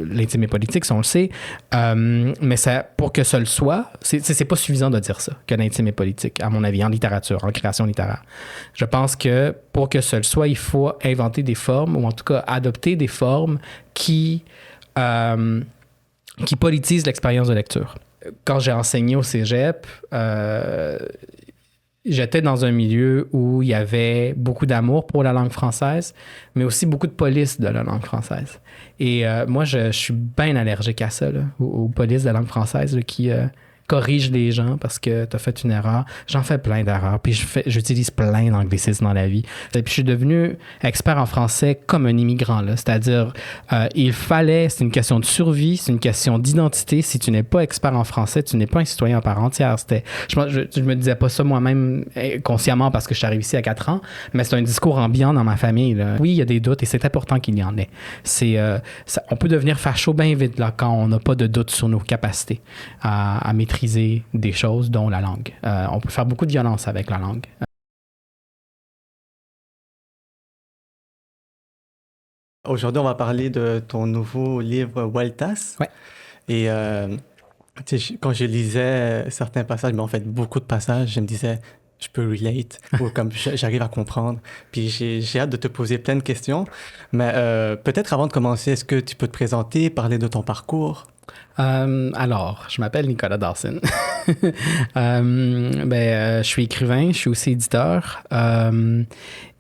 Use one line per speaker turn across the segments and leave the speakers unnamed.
l'intime et politique, ça on le sait, mais ça, pour que ça le soit, c'est pas suffisant de dire ça, que l'intime est politique, à mon avis, en littérature, en création littéraire. Je pense que pour que ça le soit, il faut inventer des formes, ou en tout cas adopter des formes qui politisent l'expérience de lecture. Quand j'ai enseigné au cégep, j'étais dans un milieu où il y avait beaucoup d'amour pour la langue française, mais aussi beaucoup de police de la langue française. Et moi, je suis bien allergique à ça, là, aux polices de la langue française là, qui corrigent les gens parce que tu as fait une erreur. J'en fais plein d'erreurs, puis j'utilise plein d'anglicismes dans la vie. Et puis je suis devenu expert en français comme un immigrant, là. C'est-à-dire, c'est une question de survie, c'est une question d'identité. Si tu n'es pas expert en français, tu n'es pas un citoyen à part entière. Je me disais pas ça moi-même consciemment parce que je suis arrivé ici à 4 ans, mais c'est un discours ambiant dans ma famille, là. Oui, il y a des doutes et c'est important qu'il y en ait. On peut devenir facho bien vite là, quand on n'a pas de doute sur nos capacités à maîtriser des choses, dont la langue. On peut faire beaucoup de violence avec la langue.
Aujourd'hui, on va parler de ton nouveau livre Vueltas.
Ouais.
Et quand je lisais certains passages, mais en fait beaucoup de passages, je me disais, je peux relate, ou comme j'arrive à comprendre. Puis j'ai hâte de te poser plein de questions. Mais peut-être avant de commencer, est-ce que tu peux te présenter, parler de ton parcours?
Alors, je m'appelle Nicolas Dawson. Je suis écrivain, je suis aussi éditeur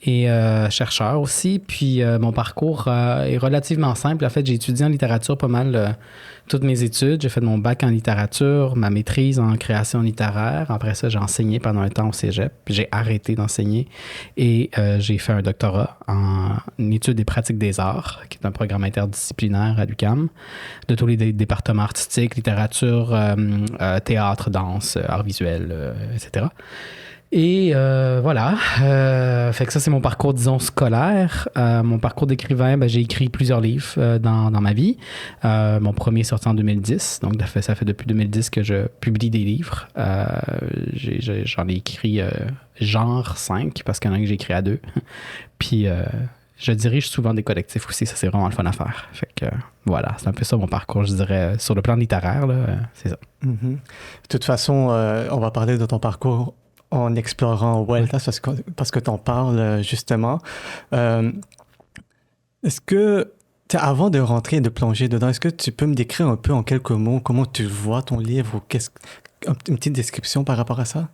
et chercheur aussi. Puis mon parcours est relativement simple. En fait, j'ai étudié en littérature pas mal toutes mes études. J'ai fait mon bac en littérature, ma maîtrise en création littéraire. Après ça, j'ai enseigné pendant un temps au cégep. Puis j'ai arrêté d'enseigner et j'ai fait un doctorat en études et pratiques des arts, qui est un programme interdisciplinaire à l'UQAM, de tous les départements artistiques, littérature, théâtre, danse, arts visuels, etc. Et voilà. Fait que ça, c'est mon parcours, disons, scolaire. Mon parcours d'écrivain, j'ai écrit plusieurs livres dans ma vie. Mon premier est sorti en 2010. Donc, ça fait depuis 2010 que je publie des livres. J'en ai écrit genre 5, parce qu'il y en a un que j'ai écrit à 2. Puis, je dirige souvent des collectifs aussi. Ça, c'est vraiment le fun à faire. Fait que voilà, c'est un peu ça mon parcours, je dirais. Sur le plan littéraire, là, c'est ça.
Mm-hmm. De toute façon, on va parler de ton parcours en explorant Vueltas parce que tu en parles justement. Est-ce que, avant de rentrer et de plonger dedans, est-ce que tu peux me décrire un peu en quelques mots comment tu vois ton livre ou une petite description par rapport à ça?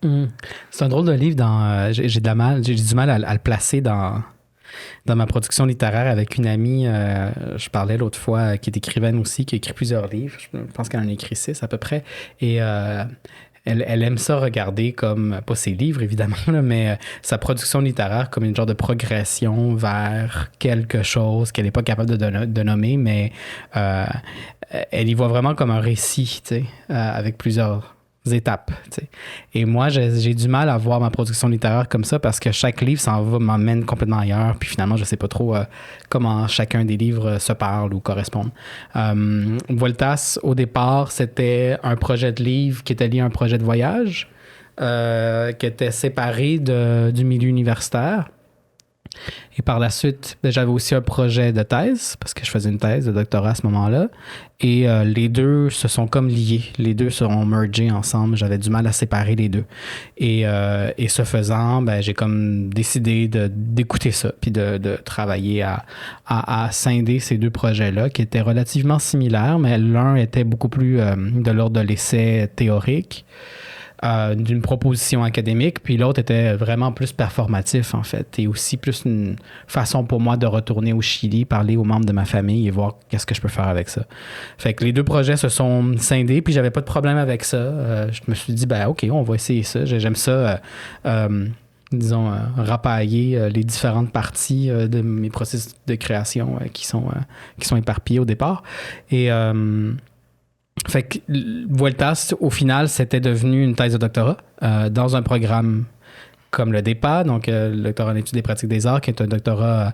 C'est un drôle de livre. J'ai du mal à le placer dans ma production littéraire avec une amie. Je parlais l'autre fois, qui est écrivaine aussi, qui a écrit plusieurs livres. Je pense qu'elle en a écrit 6 à peu près. Et elle aime ça regarder comme, pas ses livres évidemment, là, mais sa production littéraire comme une genre de progression vers quelque chose qu'elle n'est pas capable de nommer, mais elle y voit vraiment comme un récit, tu sais, avec plusieurs étapes, tu sais. Et moi, j'ai du mal à voir ma production littéraire comme ça parce que chaque livre m'emmène complètement ailleurs, puis finalement, je sais pas trop comment chacun des livres se parle ou correspondent. Vueltas, au départ, c'était un projet de livre qui était lié à un projet de voyage, qui était séparé du milieu universitaire. Et par la suite, j'avais aussi un projet de thèse, parce que je faisais une thèse de doctorat à ce moment-là. Et les deux se sont comme liés. Les deux seront mergés ensemble. J'avais du mal à séparer les deux. Et ce faisant, j'ai comme décidé d'écouter ça, puis de travailler à scinder ces deux projets-là, qui étaient relativement similaires, mais l'un était beaucoup plus de l'ordre de l'essai théorique, d'une proposition académique, puis l'autre était vraiment plus performatif, en fait, et aussi plus une façon pour moi de retourner au Chili, parler aux membres de ma famille et voir qu'est-ce que je peux faire avec ça. Fait que les deux projets se sont scindés, puis j'avais pas de problème avec ça. Je me suis dit, OK, on va essayer ça. J'aime ça, disons, rapailler les différentes parties de mes processus de création qui sont éparpillés au départ. Et fait que Vueltas, au final, c'était devenu une thèse de doctorat dans un programme comme le DEPA, donc le doctorat en études des pratiques des arts, qui est un doctorat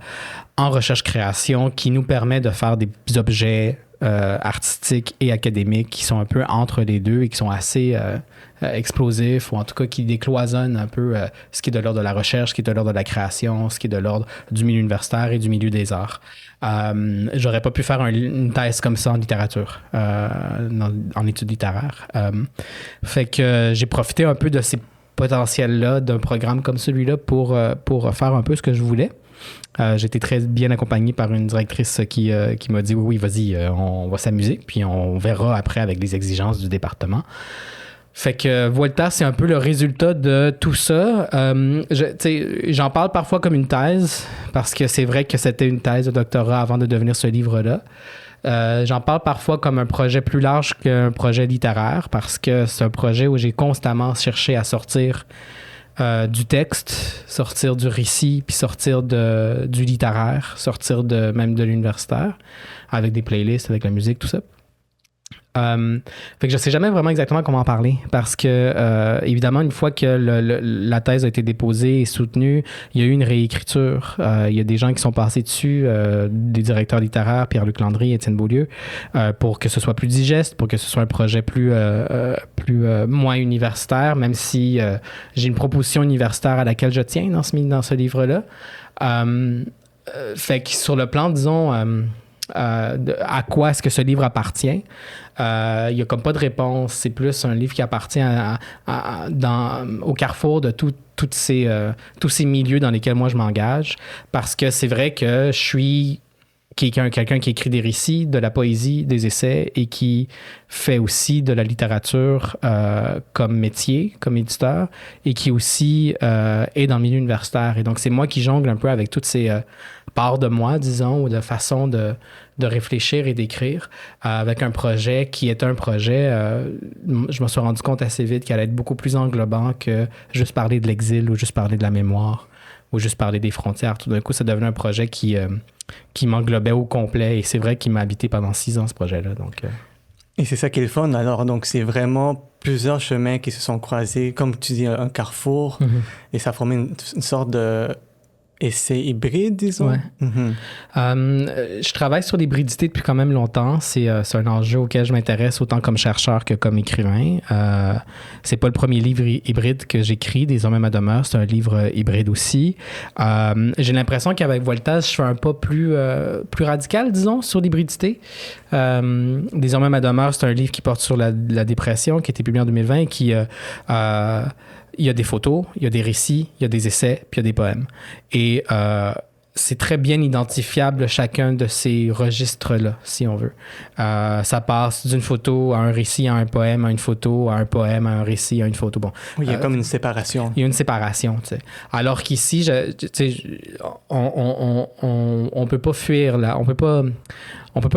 en recherche-création qui nous permet de faire des objets artistiques et académiques qui sont un peu entre les deux et qui sont assez explosifs, ou en tout cas qui décloisonnent un peu ce qui est de l'ordre de la recherche, ce qui est de l'ordre de la création, ce qui est de l'ordre du milieu universitaire et du milieu des arts. J'aurais pas pu faire une thèse comme ça en littérature, en études littéraires. Fait que j'ai profité un peu de ces potentiels-là d'un programme comme celui-là pour faire un peu ce que je voulais. J'ai été très bien accompagné par une directrice qui m'a dit oui, vas-y, on va s'amuser, puis on verra après avec les exigences du département. Fait que Volta, c'est un peu le résultat de tout ça. J'en parle parfois comme une thèse, parce que c'est vrai que c'était une thèse de doctorat avant de devenir ce livre-là. J'en parle parfois comme un projet plus large qu'un projet littéraire, parce que c'est un projet où j'ai constamment cherché à sortir du texte, sortir du récit, puis sortir du littéraire, sortir même de l'universitaire, avec des playlists, avec la musique, tout ça. Fait que je sais jamais vraiment exactement comment en parler, parce que évidemment, une fois que la thèse a été déposée et soutenue, il y a eu une réécriture. Il y a des gens qui sont passés dessus, des directeurs littéraires, Pierre-Luc Landry, Étienne Beaulieu, pour que ce soit plus digeste, pour que ce soit un projet plus moins universitaire, même si j'ai une proposition universitaire à laquelle je tiens dans ce livre-là. Fait que sur le plan, disons, à quoi est-ce que ce livre appartient? Il n'y a comme pas de réponse. C'est plus un livre qui appartient au carrefour de tous ces milieux dans lesquels moi je m'engage. Parce que c'est vrai que je suis quelqu'un qui écrit des récits, de la poésie, des essais et qui fait aussi de la littérature comme métier, comme éditeur, et qui aussi est dans le milieu universitaire. Et donc, c'est moi qui jongle un peu avec toutes ces parts de moi, disons, ou de façon de réfléchir et d'écrire avec un projet qui est un projet, je me suis rendu compte assez vite qu'il allait être beaucoup plus englobant que juste parler de l'exil ou juste parler de la mémoire ou juste parler des frontières. Tout d'un coup, ça devenait un projet qui m'englobait au complet, et c'est vrai qu'il m'a habité pendant 6 ans, ce projet-là. Donc,
Et c'est ça qui est le fun. Alors, donc, c'est vraiment plusieurs chemins qui se sont croisés, comme tu dis, un carrefour, et ça a formé une sorte de essai hybride, disons.
Ouais. Je travaille sur l'hybridité depuis quand même longtemps. C'est un enjeu auquel je m'intéresse autant comme chercheur que comme écrivain. C'est pas le premier livre hybride que j'écris, Désormais ma demeure. C'est un livre hybride aussi. J'ai l'impression qu'avec Volta, je fais un pas plus radical, disons, sur l'hybridité. Désormais ma demeure, c'est un livre qui porte sur la dépression, qui a été publié en 2020 et qui... il y a des photos, il y a des récits, il y a des essais, puis il y a des poèmes. Et c'est très bien identifiable chacun de ces registres-là, si on veut. Ça passe d'une photo à un récit, à un poème, à une photo, à un poème, à un récit, à une photo. Bon,
oui, il y a comme une séparation.
Il y a une séparation, tu sais. Alors qu'ici, on peut pas fuir là, on peut pas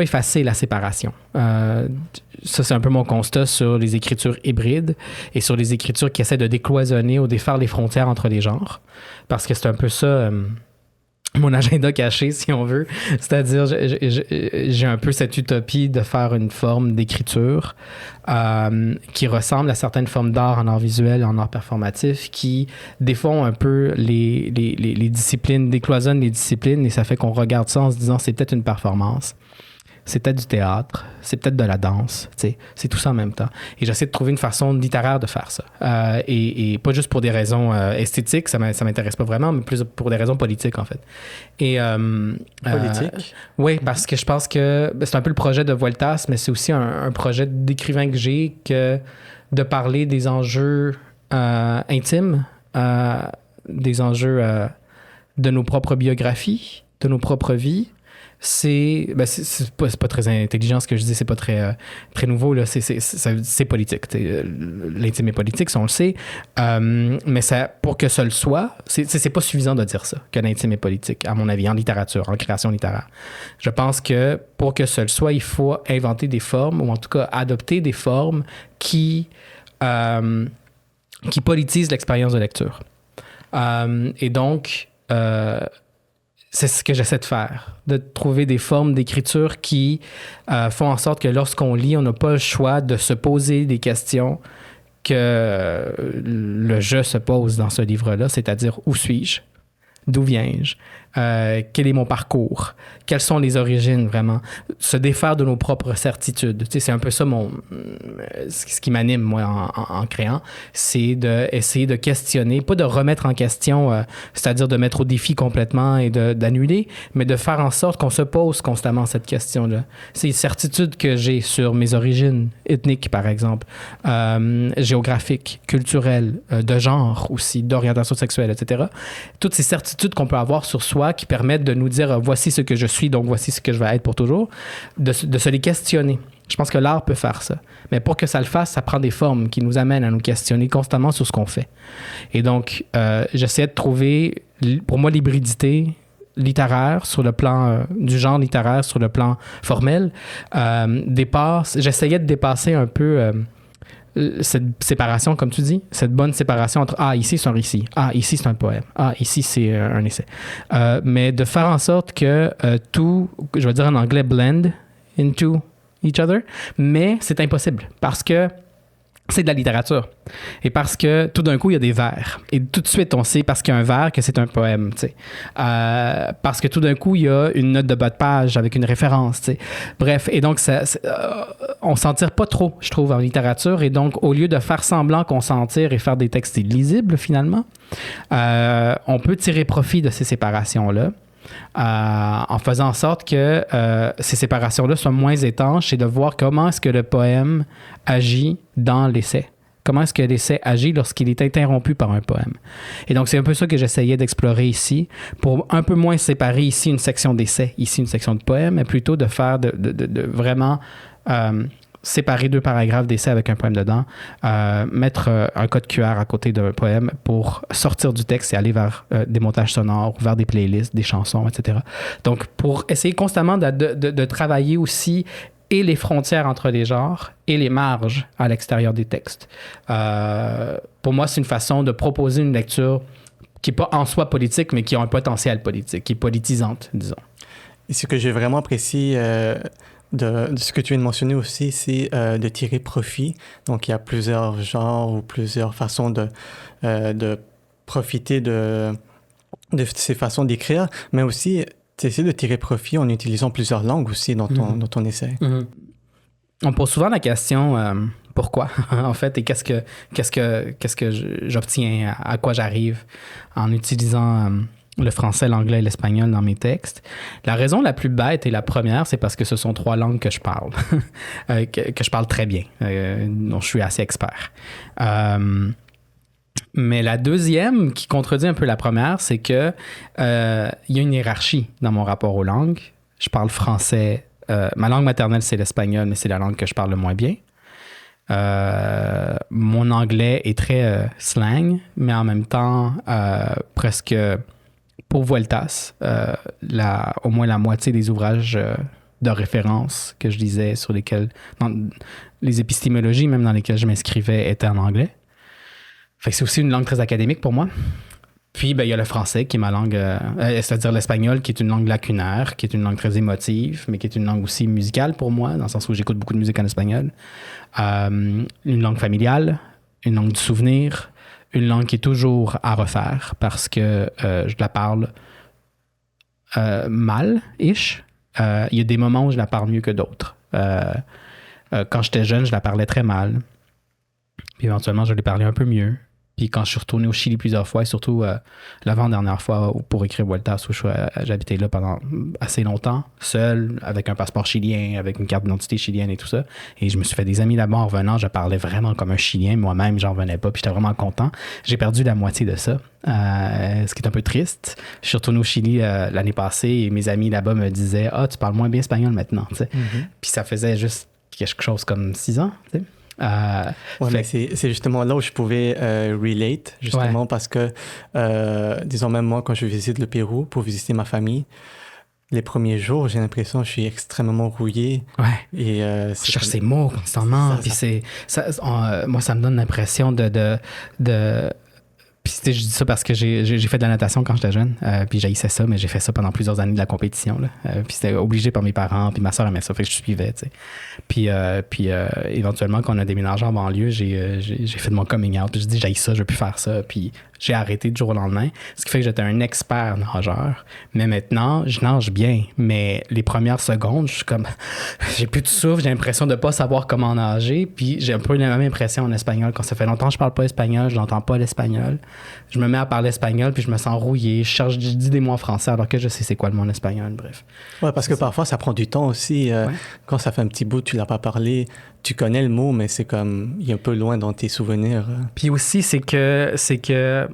effacer la séparation. Ça, c'est un peu mon constat sur les écritures hybrides et sur les écritures qui essaient de décloisonner ou défaire les frontières entre les genres. Parce que c'est un peu ça, mon agenda caché, si on veut. C'est-à-dire, j'ai un peu cette utopie de faire une forme d'écriture qui ressemble à certaines formes d'art en art visuel, en art performatif, qui défont un peu les disciplines, décloisonnent les disciplines, et ça fait qu'on regarde ça en se disant c'est peut-être une performance. C'est peut-être du théâtre, c'est peut-être de la danse, tu sais, c'est tout ça en même temps. Et j'essaie de trouver une façon littéraire de faire ça. Et pas juste pour des raisons esthétiques, ça m'intéresse pas vraiment, mais plus pour des raisons politiques, en fait. Et,
politique?
Oui, parce que je pense que c'est un peu le projet de Voltas, mais c'est aussi un projet d'écrivain que j'ai, que de parler des enjeux intimes, des enjeux de nos propres biographies, de nos propres vies. C'est pas très intelligent ce que je dis, c'est pas très nouveau, là. C'est politique. L'intime est politique, ça on le sait. Mais ça, pour que ça le soit, c'est pas suffisant de dire ça, que l'intime est politique, à mon avis, en littérature, en création littéraire. Je pense que pour que ça le soit, il faut inventer des formes, ou en tout cas adopter des formes qui politisent l'expérience de lecture. Et donc... c'est ce que j'essaie de faire, de trouver des formes d'écriture qui font en sorte que lorsqu'on lit, on n'a pas le choix de se poser des questions que le je se pose dans ce livre-là, c'est-à-dire où suis-je, d'où viens-je, quel est mon parcours, quelles sont les origines vraiment, se défaire de nos propres certitudes. Tu sais, c'est un peu ça ce qui m'anime moi en créant, c'est d'essayer de questionner, pas de remettre en question, c'est-à-dire de mettre au défi complètement et d'annuler, mais de faire en sorte qu'on se pose constamment cette question-là. C'est les certitudes que j'ai sur mes origines ethniques, par exemple, géographiques, culturelles, de genre aussi, d'orientation sexuelle, etc. Toutes ces certitudes qu'on peut avoir sur soi qui permettent de nous dire voici ce que je suis, donc voici ce que je vais être pour toujours, de se les questionner. Je pense que l'art peut faire ça. Mais pour que ça le fasse, ça prend des formes qui nous amènent à nous questionner constamment sur ce qu'on fait. Et donc, j'essaie de trouver, pour moi, l'hybridité littéraire sur le plan du genre littéraire, sur le plan formel, j'essayais de dépasser un peu cette séparation, comme tu dis, cette bonne séparation entre ici c'est un récit, ici c'est un poème, ici c'est un essai. Mais de faire en sorte que tout, je vais dire en anglais, blend into each other, mais c'est impossible parce que c'est de la littérature. Et parce que tout d'un coup, il y a des vers. Et tout de suite, on sait, parce qu'il y a un vers, que c'est un poème. Tu sais. Parce que tout d'un coup, il y a une note de bas de page avec une référence. Tu sais. Bref, et donc, on s'en tire pas trop, je trouve, en littérature. Et donc, au lieu de faire semblant qu'on s'en tire et faire des textes illisibles, finalement, on peut tirer profit de ces séparations-là. En faisant en sorte que ces séparations-là soient moins étanches et de voir comment est-ce que le poème agit dans l'essai. Comment est-ce que l'essai agit lorsqu'il est interrompu par un poème. Et donc, c'est un peu ça que j'essayais d'explorer ici, pour un peu moins séparer ici une section d'essai, ici une section de poème, mais plutôt de faire de vraiment séparer 2 paragraphes d'essai avec un poème dedans, mettre un code QR à côté d'un poème pour sortir du texte et aller vers des montages sonores, vers des playlists, des chansons, etc. Donc, pour essayer constamment de travailler aussi et les frontières entre les genres et les marges à l'extérieur des textes. Pour moi, c'est une façon de proposer une lecture qui n'est pas en soi politique, mais qui a un potentiel politique, qui est politisante, disons.
Et ce que j'ai vraiment apprécié de ce que tu viens de mentionner aussi, c'est de tirer profit. Donc, il y a plusieurs genres ou plusieurs façons de profiter de ces façons d'écrire, mais aussi tu essaies de tirer profit en utilisant plusieurs langues aussi dans ton essai.
Mm-hmm. On pose souvent la question pourquoi, en fait, et qu'est-ce que j'obtiens, à quoi j'arrive en utilisant le français, l'anglais et l'espagnol dans mes textes. La raison la plus bête et la première, c'est parce que ce sont 3 langues que je parle, que je parle très bien, dont je suis assez expert. Mais la deuxième, qui contredit un peu la première, c'est que il y a une hiérarchie dans mon rapport aux langues. Je parle français. Ma langue maternelle, c'est l'espagnol, mais c'est la langue que je parle le moins bien. Mon anglais est très slang, mais en même temps, presque pour Vueltas, au moins la moitié des ouvrages de référence que je lisais, sur lesquels, les épistémologies même dans lesquelles je m'inscrivais, étaient en anglais. Fait que c'est aussi une langue très académique pour moi. Puis, il y a le français qui est ma langue, c'est-à-dire l'espagnol qui est une langue lacunaire, qui est une langue très émotive, mais qui est une langue aussi musicale pour moi, dans le sens où j'écoute beaucoup de musique en espagnol. Une langue familiale, une langue du souvenir, une langue qui est toujours à refaire parce que je la parle mal-ish. Il y a des moments où je la parle mieux que d'autres. Quand j'étais jeune, je la parlais très mal. Puis éventuellement, je l'ai parlé un peu mieux. Puis quand je suis retourné au Chili plusieurs fois, et surtout l'avant-dernière fois pour écrire Vueltas, où j'habitais là pendant assez longtemps, seul, avec un passeport chilien, avec une carte d'identité chilienne et tout ça. Et je me suis fait des amis là-bas en revenant. Je parlais vraiment comme un Chilien. Moi-même, j'en revenais pas. Puis j'étais vraiment content. J'ai perdu la moitié de ça, ce qui est un peu triste. Je suis retourné au Chili l'année passée et mes amis là-bas me disaient « Ah, tu parles moins bien espagnol maintenant. » Puis ça faisait juste quelque chose comme 6 ans, tu sais.
Mais c'est justement là où je pouvais relate, justement, parce que, disons même moi, quand je visite le Pérou pour visiter ma famille, les premiers jours, j'ai l'impression que je suis extrêmement rouillé.
Ouais.
Et,
je cherche ces mots constamment. Puis moi, ça me donne l'impression de Puis je dis ça parce que j'ai fait de la natation quand j'étais jeune. Puis j'haïssais ça, mais j'ai fait ça pendant plusieurs années de la compétition. Là. Puis c'était obligé par mes parents. Puis ma soeur aimait ça, fait que je suivais. T'sais. Puis éventuellement, quand on a déménagé en banlieue, j'ai fait de mon coming out. Puis j'ai dit j'haïs ça, je veux plus faire ça. Puis j'ai arrêté du jour au lendemain. Ce qui fait que j'étais un expert nageur. Mais maintenant, je nage bien. Mais les premières secondes, je suis comme... j'ai plus de souffle, j'ai l'impression de pas savoir comment nager. Puis j'ai un peu la même impression en espagnol. Quand ça fait longtemps que je parle pas espagnol, je n'entends pas l'espagnol. Je me mets à parler espagnol, puis je me sens rouillé. Je dis des mots en français alors que je sais c'est quoi le mot en espagnol, bref.
Ouais, parce que parfois, ça prend du temps aussi. Quand ça fait un petit bout, tu l'as pas parlé, tu connais le mot, mais c'est comme... il est un peu loin dans tes souvenirs.
Puis aussi, c'est que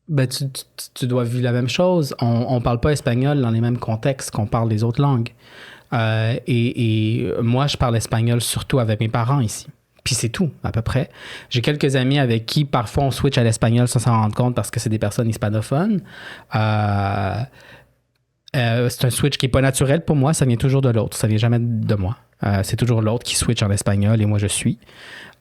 ben, tu dois vivre la même chose. On parle pas espagnol dans les mêmes contextes qu'on parle les autres langues. Et moi, je parle espagnol surtout avec mes parents ici. Puis c'est tout, à peu près. J'ai quelques amis avec qui, parfois, on switch à l'espagnol sans s'en rendre compte parce que c'est des personnes hispanophones. C'est un switch qui n'est pas naturel pour moi. Ça vient toujours de l'autre. Ça vient jamais de moi. C'est toujours l'autre qui switch en espagnol et moi, je suis.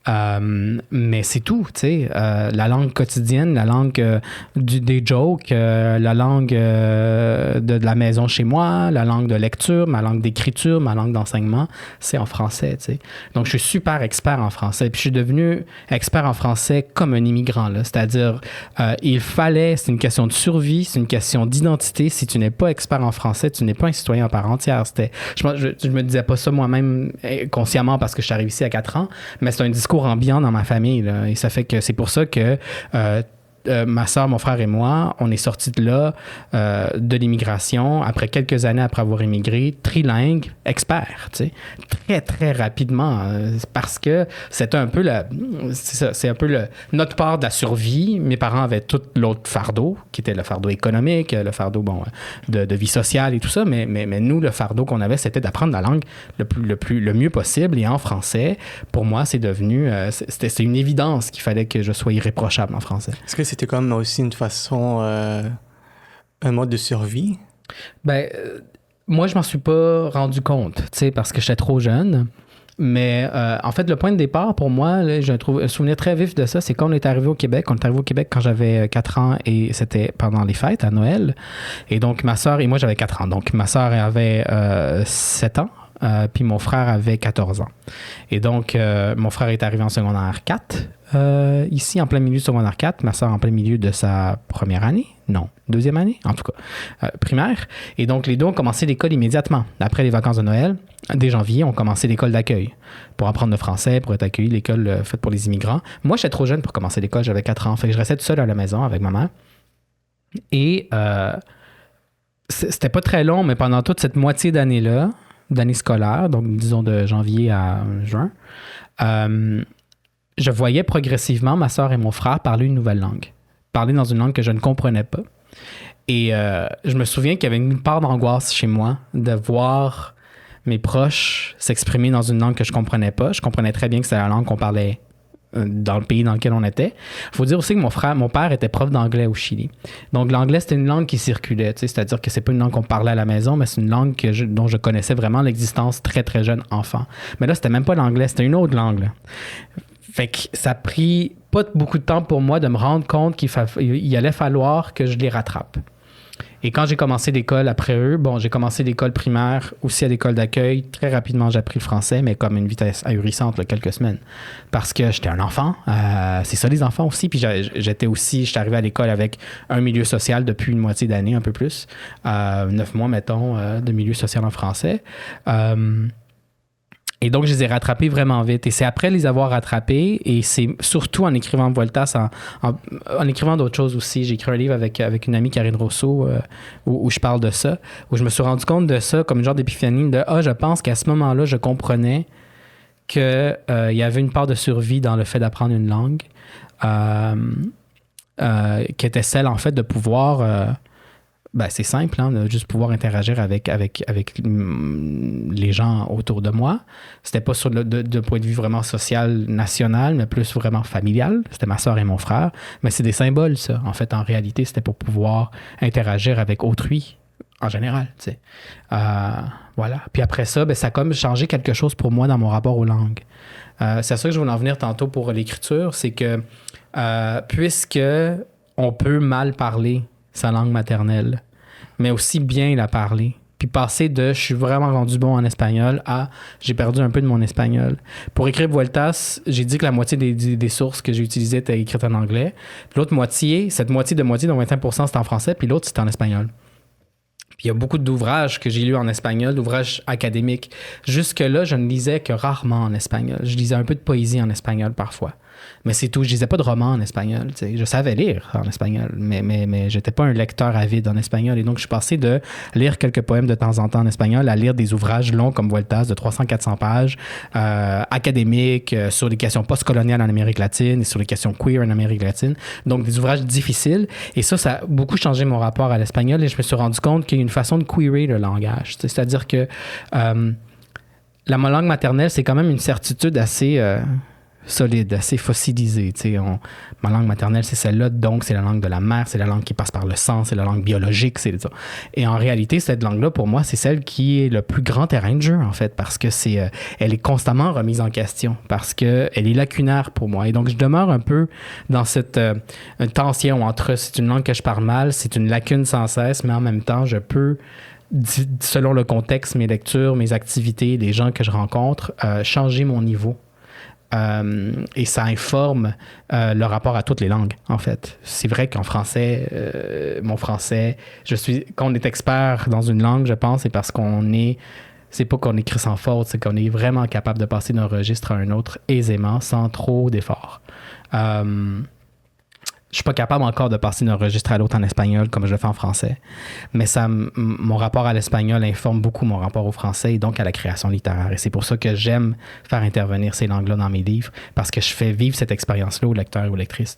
Mais c'est tout, tu sais. La langue quotidienne, la langue des jokes, la langue de la maison chez moi, la langue de lecture, ma langue d'écriture, ma langue d'enseignement, c'est en français, tu sais. Donc, je suis super expert en français. Puis, je suis devenu expert en français comme un immigrant, là. C'est-à-dire, c'est une question de survie, c'est une question d'identité. Si tu n'es pas expert en français, tu n'es pas un citoyen à part entière. Je me disais pas ça moi-même consciemment parce que je suis arrivé ici à 4 ans, mais c'est un discours ambiant dans ma famille. Là, et ça fait que c'est pour ça que ma soeur, mon frère et moi, on est sortis de là, de l'immigration, après quelques années après avoir immigré, trilingue, expert, tu sais, très, très rapidement, parce que c'était un peu notre part de la survie. Mes parents avaient tout l'autre fardeau, qui était le fardeau économique, le fardeau, de vie sociale et tout ça, mais nous, le fardeau qu'on avait, c'était d'apprendre la langue le mieux possible, et en français, pour moi, c'est devenu, c'est une évidence qu'il fallait que je sois irréprochable en français.
Est-ce que c'était comme aussi une façon, un mode de survie?
Moi, je m'en suis pas rendu compte, tu sais, parce que j'étais trop jeune. Mais en fait, le point de départ, pour moi, là, j'ai un souvenir très vif de ça, c'est quand on est arrivé au Québec. On est arrivé au Québec quand j'avais 4 ans et c'était pendant les fêtes, à Noël. Et donc, ma soeur et moi, j'avais 4 ans. Donc, ma soeur avait 7 ans. Puis mon frère avait 14 ans. Et donc, mon frère est arrivé en secondaire 4, ici, en plein milieu de secondaire 4. Ma soeur en plein milieu de sa première année. Non, deuxième année, en tout cas, primaire. Et donc, les deux ont commencé l'école immédiatement. Après les vacances de Noël, dès janvier, on commencé l'école d'accueil pour apprendre le français, pour être accueilli, l'école faite pour les immigrants. Moi, j'étais trop jeune pour commencer l'école, j'avais 4 ans. Fait que je restais tout seul à la maison avec ma mère. Et c'était pas très long, mais pendant toute cette moitié d'année-là, d'année scolaire, donc disons de janvier à juin, je voyais progressivement ma soeur et mon frère parler une nouvelle langue. Parler dans une langue que je ne comprenais pas. Et je me souviens qu'il y avait une part d'angoisse chez moi de voir mes proches s'exprimer dans une langue que je ne comprenais pas. Je comprenais très bien que c'était la langue qu'on parlait dans le pays dans lequel on était. Il faut dire aussi que mon père était prof d'anglais au Chili. Donc, l'anglais, c'était une langue qui circulait. C'est-à-dire que c'est pas une langue qu'on parlait à la maison, mais c'est une langue dont je connaissais vraiment l'existence très, très jeune enfant. Mais là, c'était même pas l'anglais, c'était une autre langue. Là. Fait que ça a pris pas beaucoup de temps pour moi de me rendre compte qu'il allait falloir que je les rattrape. Et quand j'ai commencé l'école après eux, j'ai commencé l'école primaire aussi à l'école d'accueil. Très rapidement, j'ai appris le français, mais comme une vitesse ahurissante, là, quelques semaines. Parce que j'étais un enfant. C'est ça, les enfants aussi. Puis j'étais arrivé à l'école avec un milieu social depuis une moitié d'année, un peu plus. 9 mois, mettons, de milieu social en français. Et donc, je les ai rattrapés vraiment vite. Et c'est après les avoir rattrapés, et c'est surtout en écrivant Voltasse, en écrivant d'autres choses aussi. J'ai écrit un livre avec une amie, Karine Rousseau, où je parle de ça, où je me suis rendu compte de ça comme une genre d'épiphanie de « je pense qu'à ce moment-là, je comprenais qu'il y avait une part de survie dans le fait d'apprendre une langue, qui était celle, en fait, de pouvoir... c'est simple, de juste pouvoir interagir avec les gens autour de moi. C'était pas de point de vue vraiment social, national, mais plus vraiment familial. C'était ma soeur et mon frère. Mais c'est des symboles, ça. En fait, en réalité, c'était pour pouvoir interagir avec autrui en général, tu sais. Voilà. Puis après ça, ben, ça a comme changé quelque chose pour moi dans mon rapport aux langues. C'est à ça que je voulais en venir tantôt pour l'écriture, c'est que puisque on peut mal parler sa langue maternelle, mais aussi bien la parler, puis passer de « je suis vraiment rendu bon en espagnol » à « j'ai perdu un peu de mon espagnol ». Pour écrire Vueltas, j'ai dit que la moitié des sources que j'ai utilisées étaient écrites en anglais. Puis l'autre moitié, cette moitié de moitié, donc 25%, c'était en français, puis l'autre, c'était en espagnol. Puis il y a beaucoup d'ouvrages que j'ai lus en espagnol, d'ouvrages académiques. Jusque-là, je ne lisais que rarement en espagnol. Je lisais un peu de poésie en espagnol parfois. Mais c'est tout. Je lisais pas de romans en espagnol. T'sais. Je savais lire en espagnol, mais j'étais pas un lecteur avide en espagnol. Et donc, je suis passé de lire quelques poèmes de temps en temps en espagnol à lire des ouvrages longs comme Vueltas de 300-400 pages, académiques, sur les questions postcoloniales en Amérique latine et sur les questions queer en Amérique latine. Donc, des ouvrages difficiles. Et ça a beaucoup changé mon rapport à l'espagnol. Et je me suis rendu compte qu'il y a une façon de queerer le langage. C'est-à-dire que la langue maternelle, c'est quand même une certitude assez... solide, assez fossilisé. Ma langue maternelle, c'est celle-là, donc c'est la langue de la mère, c'est la langue qui passe par le sang, c'est la langue biologique. Et en réalité, cette langue-là, pour moi, c'est celle qui est le plus grand terrain de jeu, en fait, parce que elle est constamment remise en question, parce qu'elle est lacunaire pour moi. Et donc, je demeure un peu dans cette tension entre c'est une langue que je parle mal, c'est une lacune sans cesse, mais en même temps, je peux... selon le contexte, mes lectures, mes activités, les gens que je rencontre, changer mon niveau. Et ça informe le rapport à toutes les langues, en fait. C'est vrai qu'en français, mon français, quand on est expert dans une langue, je pense, c'est parce c'est pas qu'on écrit sans faute, c'est qu'on est vraiment capable de passer d'un registre à un autre aisément, sans trop d'efforts. Je suis pas capable encore de passer d'un registre à l'autre en espagnol comme je le fais en français. Mais mon rapport à l'espagnol informe beaucoup mon rapport au français et donc à la création littéraire. Et c'est pour ça que j'aime faire intervenir ces langues-là dans mes livres, parce que je fais vivre cette expérience-là aux lecteurs et aux lectrices.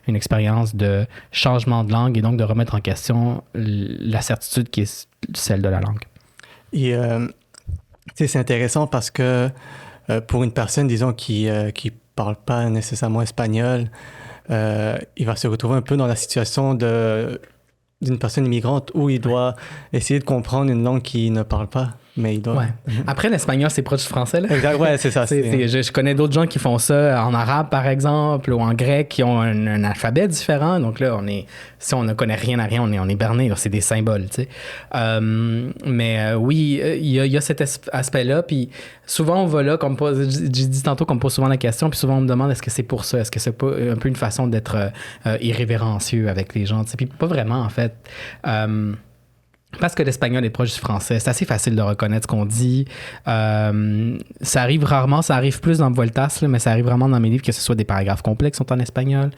Une expérience de changement de langue et donc de remettre en question la certitude qui est celle de la langue.
Et c'est intéressant parce que pour une personne, disons, qui parle pas nécessairement espagnol, il va se retrouver un peu dans la situation d'une personne immigrante où il doit essayer de comprendre une langue qu'il ne parle pas. Mais il doit...
Ouais. Après, l'espagnol, c'est proche du français. Là.
Exact, ouais, c'est ça.
Je connais d'autres gens qui font ça en arabe, par exemple, ou en grec, qui ont un alphabet différent. Donc là, si on ne connaît rien à rien, on est berné. Là, c'est des symboles, tu sais. Oui, il y a cet aspect-là. Puis souvent, on va là, comme j'ai dit tantôt qu'on me pose souvent la question, puis souvent, on me demande est-ce que c'est pour ça? Est-ce que c'est pas un peu une façon d'être irrévérencieux avec les gens? Tu sais? Puis pas vraiment, en fait. Parce que l'espagnol est proche du français, c'est assez facile de reconnaître ce qu'on dit. Ça arrive rarement, ça arrive plus dans Vueltas, là, mais ça arrive vraiment dans mes livres que ce soit des paragraphes complets qui sont en espagnol,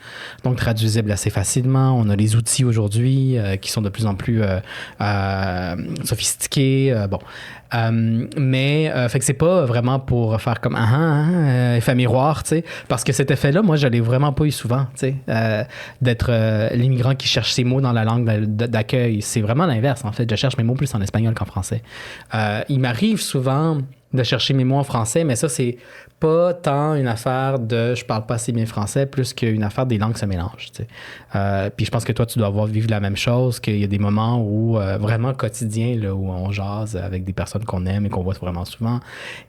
donc traduisibles assez facilement. On a les outils aujourd'hui qui sont de plus en plus sophistiqués. Fait que c'est pas vraiment pour faire comme effet miroir, tu sais, parce que cet effet-là, moi, je l'ai vraiment pas eu souvent, tu sais, d'être l'immigrant qui cherche ses mots dans la langue d'accueil. C'est vraiment l'inverse, en fait. Je cherche mes mots plus en espagnol qu'en français. Il m'arrive souvent de chercher mes mots en français, mais ça, c'est pas tant une affaire de je parle pas assez bien français, plus qu'une affaire des langues se mélangent. Tu sais. Puis je pense que toi, tu dois vivre la même chose, qu'il y a des moments où vraiment quotidiens, là, où on jase avec des personnes qu'on aime et qu'on voit vraiment souvent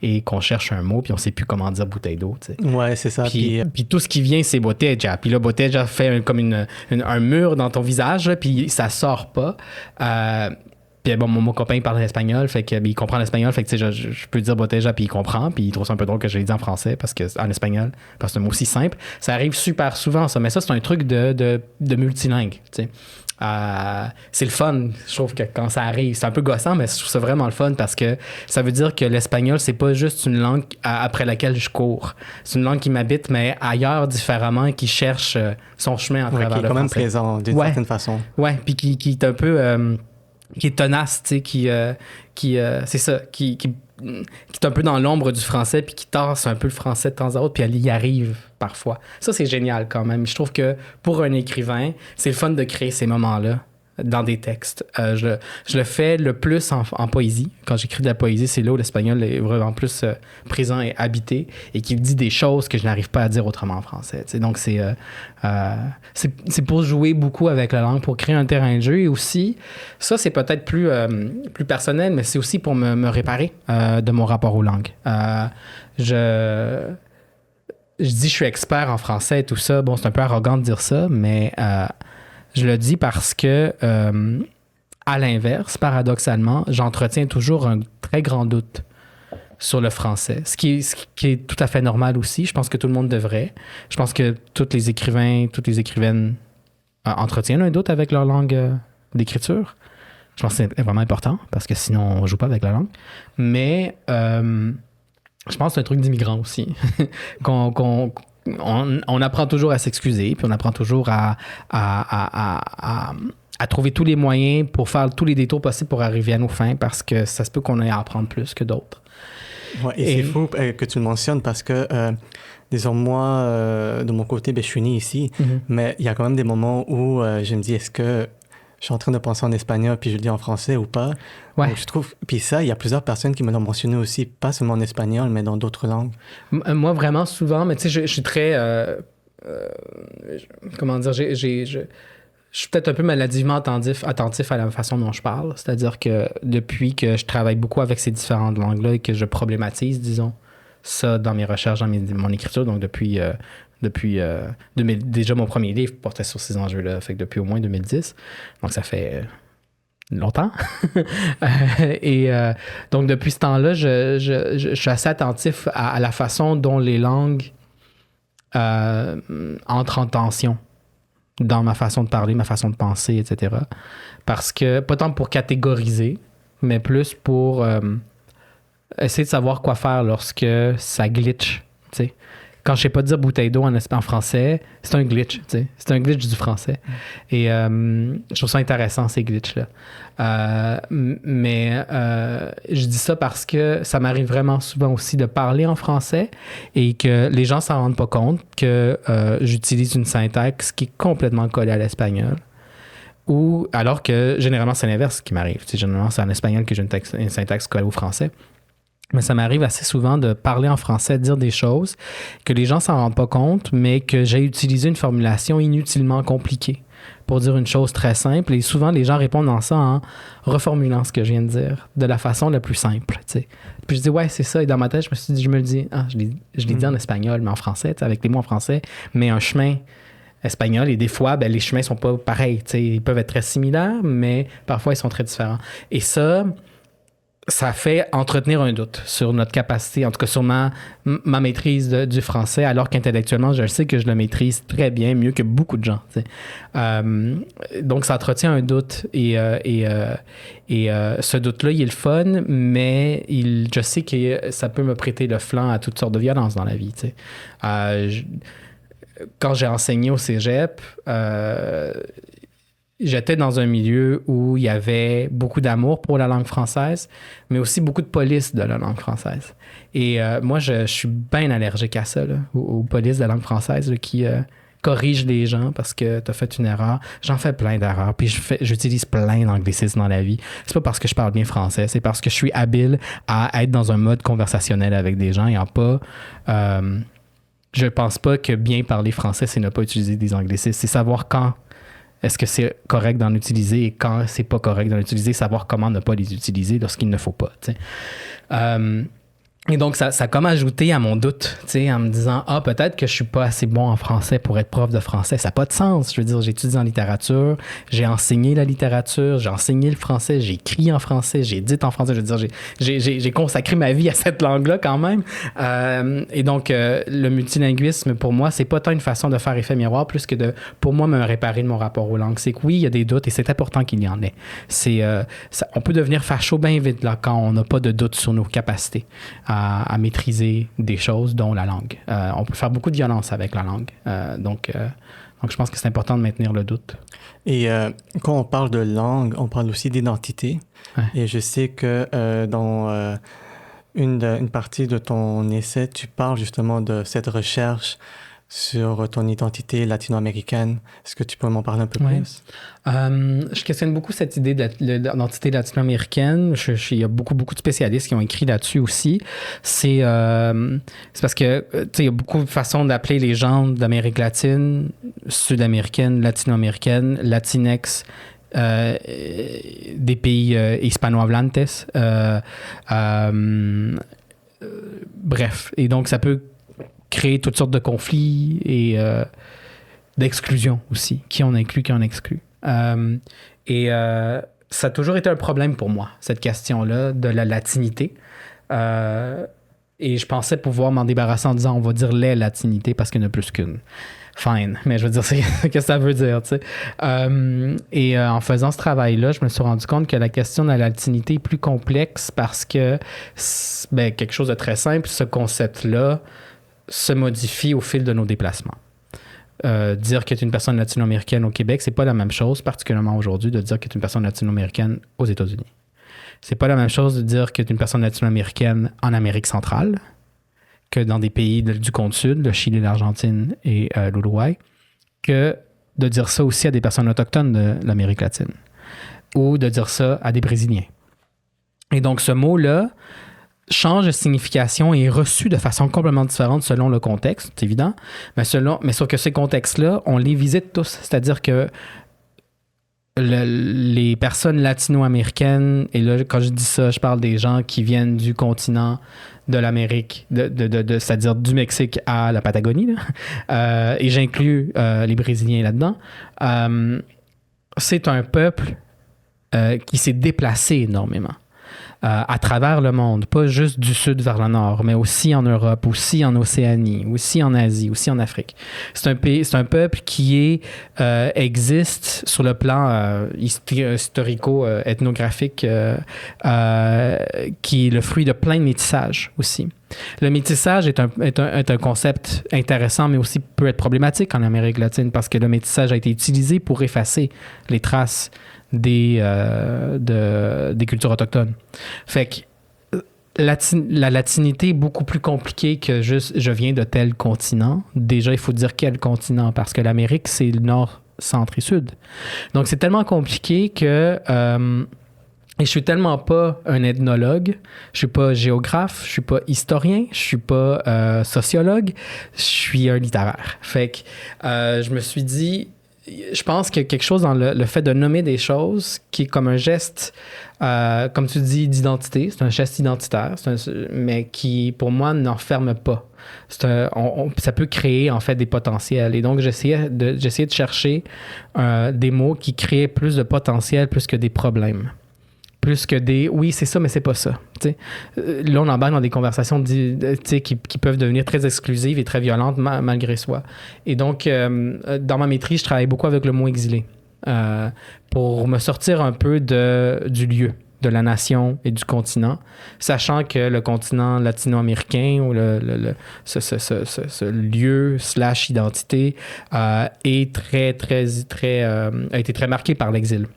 et qu'on cherche un mot, puis on sait plus comment dire bouteille d'eau. Tu sais.
Ouais, c'est ça.
Puis tout ce qui vient, c'est botella. Puis là, botella fait comme un mur dans ton visage, là, puis ça sort pas. Puis bon, mon copain il parle espagnol, fait que il comprend l'espagnol, fait que je peux dire botella puis il comprend, puis il trouve ça un peu drôle que je l'ai dit en français en espagnol, parce que c'est un mot aussi simple. Ça arrive super souvent ça, mais ça c'est un truc de multilingue, tu sais. C'est le fun, je trouve que quand ça arrive, c'est un peu gossant, mais je trouve ça vraiment le fun parce que ça veut dire que l'espagnol c'est pas juste une langue après laquelle je cours, c'est une langue qui m'habite mais ailleurs différemment, qui cherche son chemin à travers le français.
Qui est quand même présent d'une certaine façon.
Ouais, puis qui est un peu qui est tenace, tu sais, c'est ça, qui est un peu dans l'ombre du français, puis qui tasse un peu le français de temps à autre, puis elle y arrive parfois. Ça, c'est génial quand même. Je trouve que pour un écrivain, c'est le fun de créer ces moments-là dans des textes. Je le fais le plus en poésie. Quand j'écris de la poésie, c'est là où l'espagnol est vraiment plus présent et habité et qui dit des choses que je n'arrive pas à dire autrement en français. T'sais. Donc, c'est pour jouer beaucoup avec la langue, pour créer un terrain de jeu. Et aussi, ça, c'est peut-être plus personnel, mais c'est aussi pour me réparer de mon rapport aux langues. Je dis je suis expert en français et tout ça. Bon, c'est un peu arrogant de dire ça, mais je le dis parce que, à l'inverse, paradoxalement, j'entretiens toujours un très grand doute sur le français, ce qui est tout à fait normal aussi. Je pense que tout le monde devrait. Je pense que tous les écrivains, toutes les écrivaines entretiennent un doute avec leur langue d'écriture. Je pense que c'est vraiment important parce que sinon, on ne joue pas avec la langue. Mais je pense que c'est un truc d'immigrant aussi. On apprend toujours à s'excuser, puis on apprend toujours à trouver tous les moyens pour faire tous les détours possibles pour arriver à nos fins, parce que ça se peut qu'on ait à apprendre plus que d'autres.
Ouais, et c'est fou que tu le mentionnes parce que, disons, moi, de mon côté, je suis né ici, mais il y a quand même des moments où je me dis, est-ce que je suis en train de penser en espagnol puis je le dis en français ou pas?
Ouais.
Donc, je trouve... Puis ça, il y a plusieurs personnes qui me l'ont mentionné aussi, pas seulement en espagnol, mais dans d'autres langues.
Moi, vraiment souvent, mais tu sais, je suis très... comment dire? Je suis peut-être un peu maladivement attentif à la façon dont je parle. C'est-à-dire que depuis que je travaille beaucoup avec ces différentes langues-là et que je problématise, disons, ça dans mes recherches, dans mon écriture, donc depuis déjà mon premier livre portait sur ces enjeux-là, fait que depuis au moins 2010. Donc ça fait longtemps. Donc depuis ce temps-là, je suis assez attentif à la façon dont les langues entrent en tension dans ma façon de parler, ma façon de penser, etc. Parce que, pas tant pour catégoriser, mais plus pour essayer de savoir quoi faire lorsque ça glitch, tu sais. Quand je sais pas dire bouteille d'eau en français, c'est un glitch, tu sais. C'est un glitch du français. Et je trouve ça intéressant, ces glitches-là. Mais je dis ça parce que ça m'arrive vraiment souvent aussi de parler en français et que les gens s'en rendent pas compte que j'utilise une syntaxe qui est complètement collée à l'espagnol. Ou alors que généralement, c'est l'inverse qui m'arrive. Tu sais, généralement, c'est en espagnol que j'ai une syntaxe collée au français. Mais ça m'arrive assez souvent de parler en français, de dire des choses que les gens s'en rendent pas compte, mais que j'ai utilisé une formulation inutilement compliquée pour dire une chose très simple. Et souvent, les gens répondent en ça en reformulant ce que je viens de dire de la façon la plus simple. T'sais. Puis je dis, ouais, c'est ça. Et dans ma tête, je me dis, je l'ai dit en espagnol, mais en français, avec les mots en français, mais un chemin espagnol. Et des fois, les chemins sont pas pareils. Ils peuvent être très similaires, mais parfois, ils sont très différents. Et ça fait entretenir un doute sur notre capacité, en tout cas sur ma maîtrise du français, alors qu'intellectuellement, je sais que je le maîtrise très bien, mieux que beaucoup de gens. Donc, ça entretient un doute et ce doute-là, il est le fun, mais je sais que ça peut me prêter le flanc à toutes sortes de violences dans la vie. Quand j'ai enseigné au cégep, j'étais dans un milieu où il y avait beaucoup d'amour pour la langue française, mais aussi beaucoup de police de la langue française. Et moi, je suis bien allergique à ça, là, aux polices de la langue française là, qui corrigent les gens parce que tu as fait une erreur. J'en fais plein d'erreurs, puis j'utilise plein d'anglicismes dans la vie. C'est pas parce que je parle bien français, c'est parce que je suis habile à être dans un mode conversationnel avec des gens et en pas... je pense pas que bien parler français, c'est ne pas utiliser des anglicismes. C'est savoir quand est-ce que c'est correct d'en utiliser et quand c'est pas correct d'en utiliser, savoir comment ne pas les utiliser lorsqu'il ne faut pas. Et donc, ça a comme ajouté à mon doute, en me disant, peut-être que je suis pas assez bon en français pour être prof de français. Ça n'a pas de sens. Je veux dire, j'ai étudié en littérature, j'ai enseigné la littérature, j'ai enseigné le français, j'ai écrit en français, j'ai dit en français. Je veux dire, j'ai consacré ma vie à cette langue-là quand même. Et donc, le multilinguisme, pour moi, c'est pas tant une façon de faire effet miroir, plus que pour moi, me réparer de mon rapport aux langues. C'est que oui, il y a des doutes et c'est important qu'il y en ait. On peut devenir facho bien vite là, quand on n'a pas de doute sur nos capacités à maîtriser des choses, dont la langue. On peut faire beaucoup de violence avec la langue. Donc, je pense que c'est important de maintenir le doute.
Et quand on parle de langue, on parle aussi d'identité. Ouais. Et je sais que dans une partie de ton essai, tu parles justement de cette recherche sur ton identité latino-américaine. Est-ce que tu peux m'en parler un peu
Ouais.
plus?
Je questionne beaucoup cette idée d'identité latino-américaine. Il y a beaucoup de spécialistes qui ont écrit là-dessus aussi. C'est parce que il y a beaucoup de façons d'appeler les gens d'Amérique latine, sud-américaine, latino-américaine, latinex, des pays hispano-hablantes. Bref. Et donc, ça peut créer toutes sortes de conflits et d'exclusion aussi. Qui on inclut, qui on exclut. Ça a toujours été un problème pour moi, cette question-là de la latinité. Et je pensais pouvoir m'en débarrasser en disant on va dire les latinités parce qu'il n'y en a plus qu'une. Fine. Mais je veux dire, c'est ce que ça veut dire, tu sais. En faisant ce travail-là, je me suis rendu compte que la question de la latinité est plus complexe parce que, quelque chose de très simple, ce concept-là se modifie au fil de nos déplacements. Dire que tu es une personne latino-américaine au Québec, c'est pas la même chose, particulièrement aujourd'hui, de dire que tu es une personne latino-américaine aux États-Unis. C'est pas la même chose de dire que tu es une personne latino-américaine en Amérique centrale que dans des pays du cône sud, le Chili, l'Argentine et l'Uruguay, que de dire ça aussi à des personnes autochtones de l'Amérique latine ou de dire ça à des Brésiliens. Et donc, ce mot-là change de signification et est reçu de façon complètement différente selon le contexte, c'est évident, mais sauf que ces contextes-là, on les visite tous. C'est-à-dire que les personnes latino-américaines, et là, quand je dis ça, je parle des gens qui viennent du continent de l'Amérique, c'est-à-dire du Mexique à la Patagonie, là. Et j'inclus les Brésiliens là-dedans. C'est un peuple qui s'est déplacé énormément à travers le monde, pas juste du sud vers le nord, mais aussi en Europe, aussi en Océanie, aussi en Asie, aussi en Afrique. C'est un peuple qui existe sur le plan historico-ethnographique, qui est le fruit de plein de métissages aussi. Le métissage est un concept intéressant, mais aussi peut être problématique en Amérique latine parce que le métissage a été utilisé pour effacer les traces des cultures autochtones. Fait que la latinité est beaucoup plus compliquée que juste « je viens de tel continent ». Déjà, il faut dire quel continent, parce que l'Amérique, c'est le nord, centre et sud. Donc, c'est tellement compliqué que... et je suis tellement pas un ethnologue, je suis pas géographe, je suis pas historien, je suis pas sociologue, je suis un littéraire. Fait que je me suis dit... Je pense qu'il y a quelque chose dans le fait de nommer des choses qui est comme un geste, comme tu dis, d'identité. C'est un geste identitaire, mais qui, pour moi, n'enferme pas. Ça peut créer, en fait, des potentiels. Et donc, j'essayais de chercher des mots qui créaient plus de potentiel plus que des problèmes. Plus que des « oui, c'est ça, mais c'est pas ça ». Là, on embarque dans des conversations qui peuvent devenir très exclusives et très violentes malgré soi. Et donc, dans ma maîtrise, je travaille beaucoup avec le mot « exilé » pour me sortir un peu du lieu, de la nation et du continent, sachant que le continent latino-américain ou ce lieu / identité est a été très marqué par l'exil.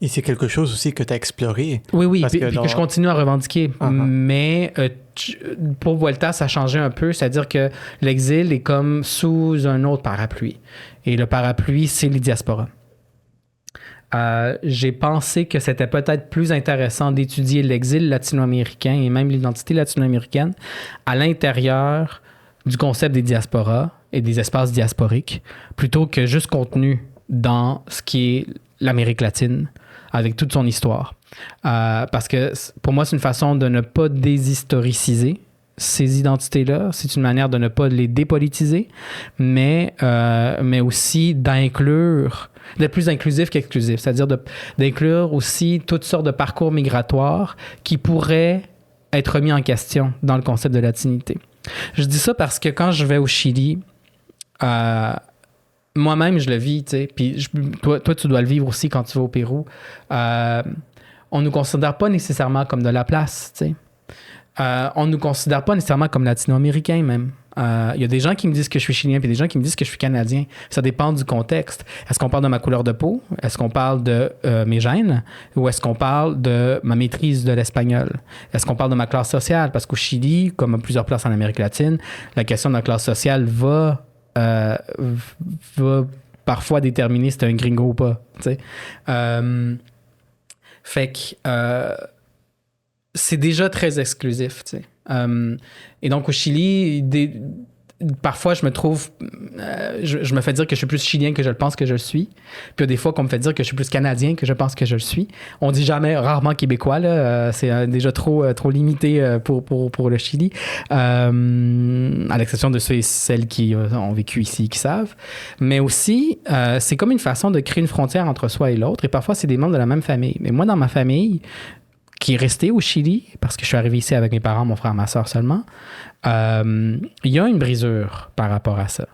Et c'est quelque chose aussi que tu as exploré.
Oui, puis que je continue à revendiquer. Mais pour Vuelta, ça a changé un peu. C'est-à-dire que l'exil est comme sous un autre parapluie. Et le parapluie, c'est les diasporas. J'ai pensé que c'était peut-être plus intéressant d'étudier l'exil latino-américain et même l'identité latino-américaine à l'intérieur du concept des diasporas et des espaces diasporiques, plutôt que juste contenu dans ce qui est l'Amérique latine, avec toute son histoire. Parce que pour moi, c'est une façon de ne pas déshistoriciser ces identités-là. C'est une manière de ne pas les dépolitiser, mais aussi d'être plus inclusif qu'exclusif. C'est-à-dire d'inclure aussi toutes sortes de parcours migratoires qui pourraient être mis en question dans le concept de latinité. Je dis ça parce que quand je vais au Chili, moi-même, je le vis, tu sais, puis toi, tu dois le vivre aussi quand tu vas au Pérou. On ne nous considère pas nécessairement comme de la place, tu sais. On ne nous considère pas nécessairement comme latino-américains, même. Il y a des gens qui me disent que je suis chilien, puis des gens qui me disent que je suis canadien. Ça dépend du contexte. Est-ce qu'on parle de ma couleur de peau? Est-ce qu'on parle de mes gènes? Ou est-ce qu'on parle de ma maîtrise de l'espagnol? Est-ce qu'on parle de ma classe sociale? Parce qu'au Chili, comme à plusieurs places en Amérique latine, la question de la classe sociale va parfois déterminer si t'es un gringo ou pas. Fait que c'est déjà très exclusif. Et donc au Chili, parfois je me trouve... je me fais dire que je suis plus chilien que je le pense que je le suis. Puis il y a des fois qu'on me fait dire que je suis plus canadien que je pense que je le suis. On dit jamais, rarement québécois. Là. C'est déjà trop limité pour le Chili. À l'exception de ceux et celles qui ont vécu ici, qui savent. Mais aussi, c'est comme une façon de créer une frontière entre soi et l'autre. Et parfois, c'est des membres de la même famille. Mais moi, dans ma famille, qui est restée au Chili, parce que je suis arrivé ici avec mes parents, mon frère, ma soeur seulement, il y a une brisure par rapport à ça.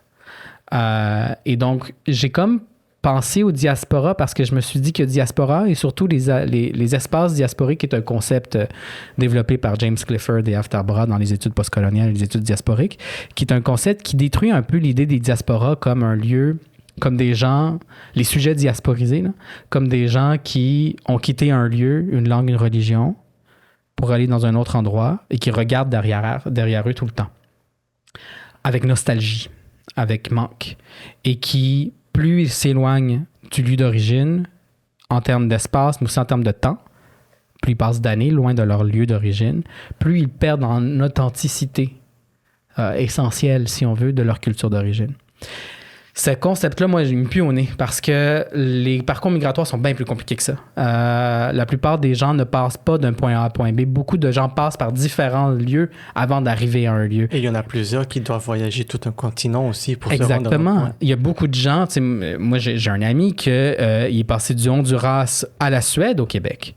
Et donc, j'ai comme pensé au diaspora parce que je me suis dit que diaspora et surtout les espaces diasporiques est un concept développé par James Clifford et Afterbra dans les études postcoloniales et les études diasporiques, qui est un concept qui détruit un peu l'idée des diasporas comme un lieu, comme des gens, les sujets diasporisés, là, comme des gens qui ont quitté un lieu, une langue, une religion, pour aller dans un autre endroit et qui regardent derrière eux tout le temps. Avec nostalgie, avec manque. Et qui, plus ils s'éloignent du lieu d'origine, en termes d'espace, mais aussi en termes de temps, plus ils passent d'années loin de leur lieu d'origine, plus ils perdent en authenticité essentielle, si on veut, de leur culture d'origine. Ce concept-là, moi, j'ai mis plus au nez parce que les parcours migratoires sont bien plus compliqués que ça. La plupart des gens ne passent pas d'un point A à un point B. Beaucoup de gens passent par différents lieux avant d'arriver à un lieu.
Et il y en a plusieurs qui doivent voyager tout un continent aussi pour
Exactement.
se rendre à un point.
Il y a beaucoup de gens. Moi, j'ai un ami qui est passé du Honduras à la Suède au Québec.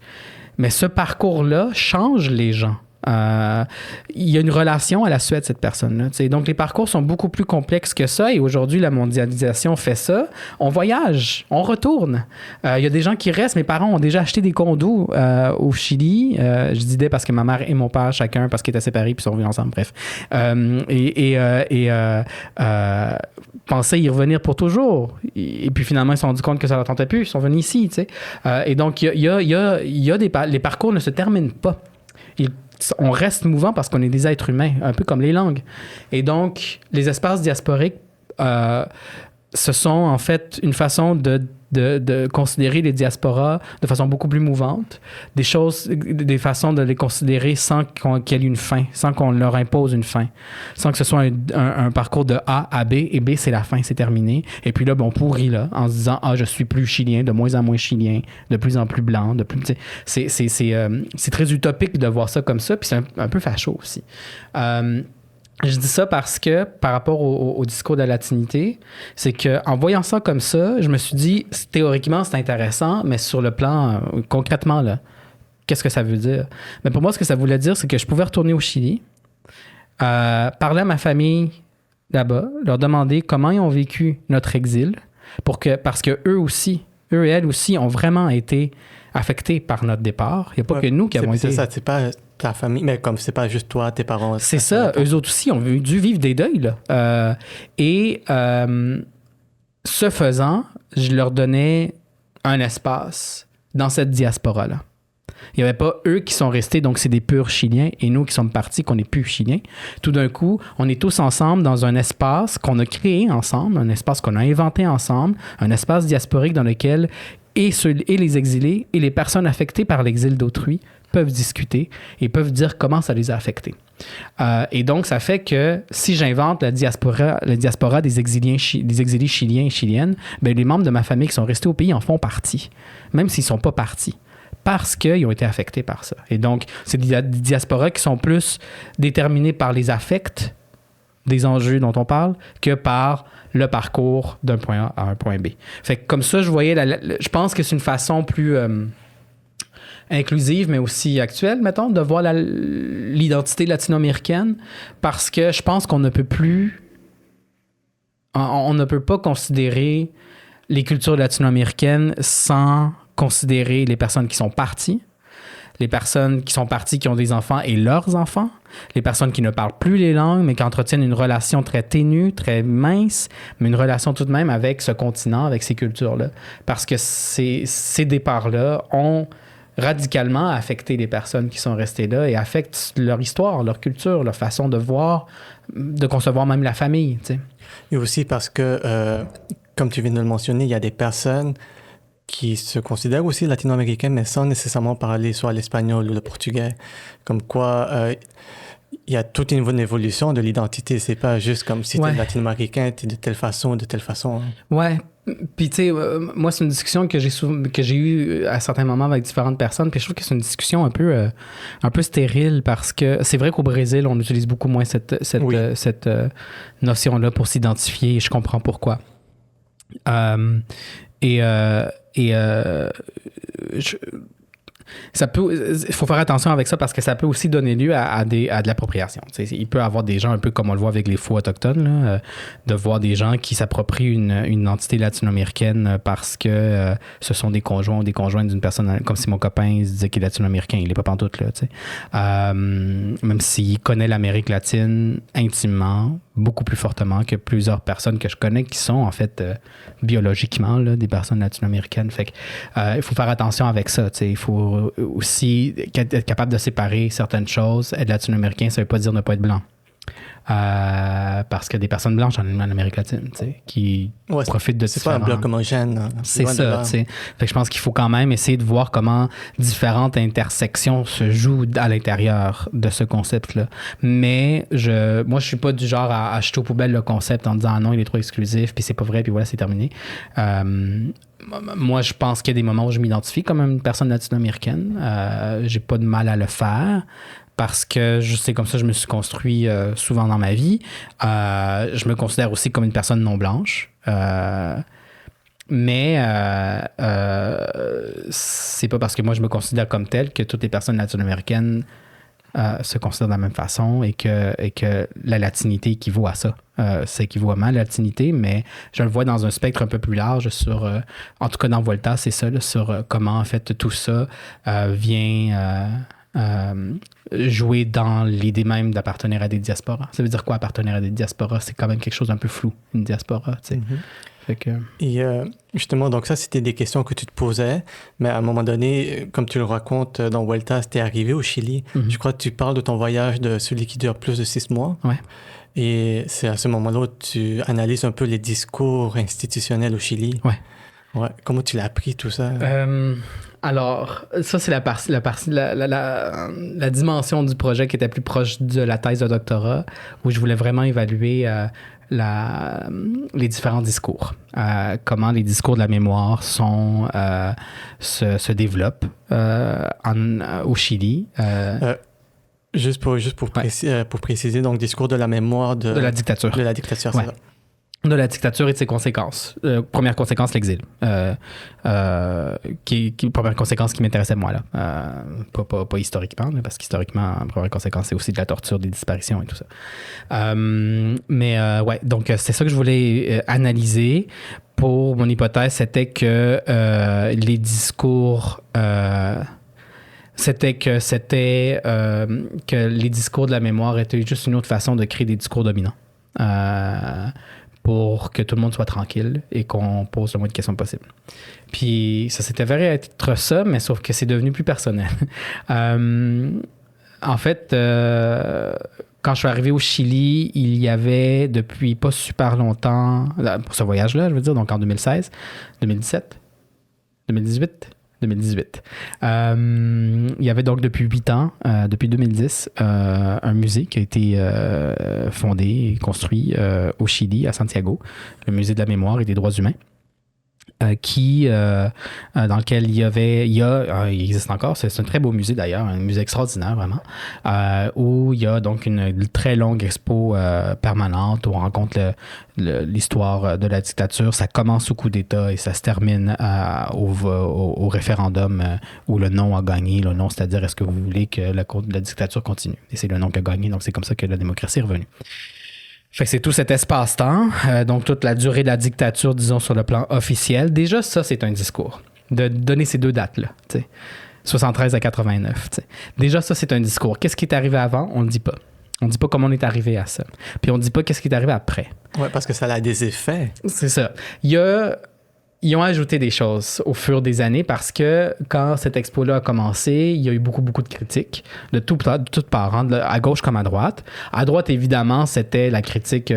Mais ce parcours-là change les gens. Il y a une relation à la Suède, cette personne-là. T'sais. Donc, les parcours sont beaucoup plus complexes que ça. Et aujourd'hui, la mondialisation fait ça. On voyage, on retourne. Il y a des gens qui restent. Mes parents ont déjà acheté des condos au Chili. Je disais parce que ma mère et mon père, chacun, parce qu'ils étaient séparés puis sont venus ensemble, bref. Pensaient y revenir pour toujours. Et puis, finalement, ils se sont rendus compte que ça ne leur tentait plus. Ils sont venus ici. Et donc, les parcours ne se terminent pas. On reste mouvant parce qu'on est des êtres humains, un peu comme les langues. Et donc, les espaces diasporiques, ce sont en fait une façon de considérer les diasporas de façon beaucoup plus mouvante, des façons de les considérer sans qu'il y ait une fin, sans qu'on leur impose une fin, sans que ce soit un parcours de A à B, et B, c'est la fin, c'est terminé. Et puis là, on pourrit là, en se disant « Ah, je suis plus chilien, de moins en moins chilien, de plus en plus blanc. » C'est très utopique de voir ça comme ça, puis c'est un peu facho aussi. Je dis ça parce que, par rapport au discours de la latinité, c'est qu'en voyant ça comme ça, je me suis dit, théoriquement, c'est intéressant, mais sur le plan, concrètement, là, qu'est-ce que ça veut dire? Mais pour moi, ce que ça voulait dire, c'est que je pouvais retourner au Chili, parler à ma famille là-bas, leur demander comment ils ont vécu notre exil, parce que eux et elles aussi, ont vraiment été affectés par notre départ. Il n'y a pas que nous qui avons été...
C'est ça, c'est pas ta famille, mais comme c'est pas juste toi, tes parents...
C'est ça, eux autres aussi ont dû vivre des deuils, là. Ce faisant, je leur donnais un espace dans cette diaspora-là. Il n'y avait pas eux qui sont restés, donc c'est des purs Chiliens, et nous qui sommes partis, qu'on n'est plus Chiliens. Tout d'un coup, on est tous ensemble dans un espace qu'on a créé ensemble, un espace qu'on a inventé ensemble, un espace diasporique dans lequel et les exilés et les personnes affectées par l'exil d'autrui peuvent discuter et peuvent dire comment ça les a affectés. Et donc, ça fait que si j'invente la diaspora des exilés chiliens et chiliennes, bien, les membres de ma famille qui sont restés au pays en font partie, même s'ils ne sont pas partis, parce qu'ils ont été affectés par ça. Et donc, c'est des diasporas qui sont plus déterminées par les affects des enjeux dont on parle que par le parcours d'un point A à un point B. Fait que comme ça, je voyais, je pense que c'est une façon plus inclusive, mais aussi actuelle, mettons, de voir l'identité latino-américaine, parce que je pense qu'on ne peut plus, on ne peut pas considérer les cultures latino-américaines sans considérer les personnes qui sont parties, les personnes qui sont parties, qui ont des enfants et leurs enfants, les personnes qui ne parlent plus les langues, mais qui entretiennent une relation très ténue, très mince, mais une relation tout de même avec ce continent, avec ces cultures-là. Parce que ces départs-là ont radicalement affecté les personnes qui sont restées là et affectent leur histoire, leur culture, leur façon de voir, de concevoir même la famille, tu sais.
Et aussi parce que, comme tu viens de le mentionner, il y a des personnes qui se considèrent aussi latino-américaines, mais sans nécessairement parler soit l'espagnol ou le portugais. Comme quoi, il y a toute une évolution de l'identité. C'est pas juste comme si tu es latino-américain, tu es de telle façon ou de telle façon.
Ouais. Puis, tu sais, moi, c'est une discussion que j'ai eue à certains moments avec différentes personnes. Puis, je trouve que c'est une discussion un peu stérile parce que c'est vrai qu'au Brésil, on utilise beaucoup moins cette notion-là pour s'identifier et je comprends pourquoi. Il faut faire attention avec ça parce que ça peut aussi donner lieu à de l'appropriation. Il peut y avoir des gens un peu comme on le voit avec les faux autochtones, là, de voir des gens qui s'approprient une identité latino-américaine parce que ce sont des conjoints ou des conjointes d'une personne, comme si mon copain se disait qu'il est latino-américain, il n'est pas pantoute là. Même s'il connaît l'Amérique latine intimement, beaucoup plus fortement que plusieurs personnes que je connais qui sont en fait biologiquement là, des personnes latino-américaines. Fait que il faut faire attention avec ça. Il faut aussi être capable de séparer certaines choses. Être latino-américain, ça veut pas dire ne pas être blanc. Parce qu'il y a des personnes blanches en Amérique latine, qui profitent de
c'est
différents...
pas un bloc homogène.
C'est ça, tu sais. Fait que je pense qu'il faut quand même essayer de voir comment différentes intersections se jouent à l'intérieur de ce concept-là. Mais moi, je suis pas du genre à jeter aux poubelles le concept en disant « Ah non, il est trop exclusif, puis c'est pas vrai, puis voilà, c'est terminé. » Moi, je pense qu'il y a des moments où je m'identifie comme une personne latino-américaine. J'ai pas de mal à le faire. Parce que c'est comme ça que je me suis construit souvent dans ma vie. Je me considère aussi comme une personne non blanche. Mais c'est pas parce que moi je me considère comme tel que toutes les personnes latino-américaines se considèrent de la même façon et que la latinité équivaut à ça. Ça équivaut à ma latinité, mais je le vois dans un spectre un peu plus large sur, en tout cas dans Volta, c'est ça, là, sur comment en fait tout ça vient... jouer dans l'idée même d'appartenir à des diasporas. Ça veut dire quoi appartenir à des diasporas? C'est quand même quelque chose d'un peu flou, une diaspora, tu sais. Mm-hmm. Fait que...
Et justement, donc ça, c'était des questions que tu te posais, mais à un moment donné, comme tu le racontes dans Vuelta, c'était arrivé au Chili. Mm-hmm. Je crois que tu parles de ton voyage, de celui qui dure plus de 6 mois.
Ouais.
Et c'est à ce moment-là où tu analyses un peu les discours institutionnels au Chili.
Ouais.
Ouais. Comment tu l'as appris, tout ça?
Alors, ça, c'est la dimension du projet qui était plus proche de la thèse de doctorat, où je voulais vraiment évaluer les différents discours. Comment les discours de la mémoire se développent au Chili.
Juste pour préciser, donc discours de la mémoire de
la dictature.
De la dictature, c'est ça.
De la dictature et de ses conséquences. Première conséquence, l'exil. Première conséquence qui m'intéressait moi, là. Pas historiquement, là, parce qu'historiquement, première conséquence, c'est aussi de la torture, des disparitions et tout ça. Ouais, donc c'est ça que je voulais analyser. Pour mon hypothèse, c'était que les discours... que les discours de la mémoire étaient juste une autre façon de créer des discours dominants. Pour que tout le monde soit tranquille et qu'on pose le moins de questions possible. Puis ça s'est avéré être ça, mais sauf que c'est devenu plus personnel. En fait, quand je suis arrivé au Chili, il y avait depuis pas super longtemps, pour ce voyage-là, je veux dire, donc en 2016, 2017, 2018... Il y avait donc depuis 8 ans, depuis 2010, un musée qui a été fondé et construit au Chili, à Santiago, le musée de la mémoire et des droits humains, dans lequel il existe encore, c'est un très beau musée d'ailleurs, un musée extraordinaire vraiment, où il y a donc une très longue expo permanente où on rencontre l'histoire de la dictature. Ça commence au coup d'État et ça se termine au référendum où le non a gagné. Le non, c'est-à-dire est-ce que vous voulez que la dictature continue? Et c'est le non qui a gagné, donc c'est comme ça que la démocratie est revenue. Fait que c'est tout cet espace-temps, donc toute la durée de la dictature, disons, sur le plan officiel. Déjà, ça, c'est un discours. De donner ces deux dates-là, tu sais. 73 à 89. T'sais. Déjà, ça, c'est un discours. Qu'est-ce qui est arrivé avant? On ne le dit pas. On ne dit pas comment on est arrivé à ça. Puis on ne dit pas qu'est-ce qui est arrivé après.
Oui, parce que ça a des effets.
C'est ça. Ils ont ajouté des choses au fur des années parce que quand cette expo-là a commencé, il y a eu beaucoup de critiques de toutes parts, hein, à gauche comme à droite. À droite, évidemment, c'était la critique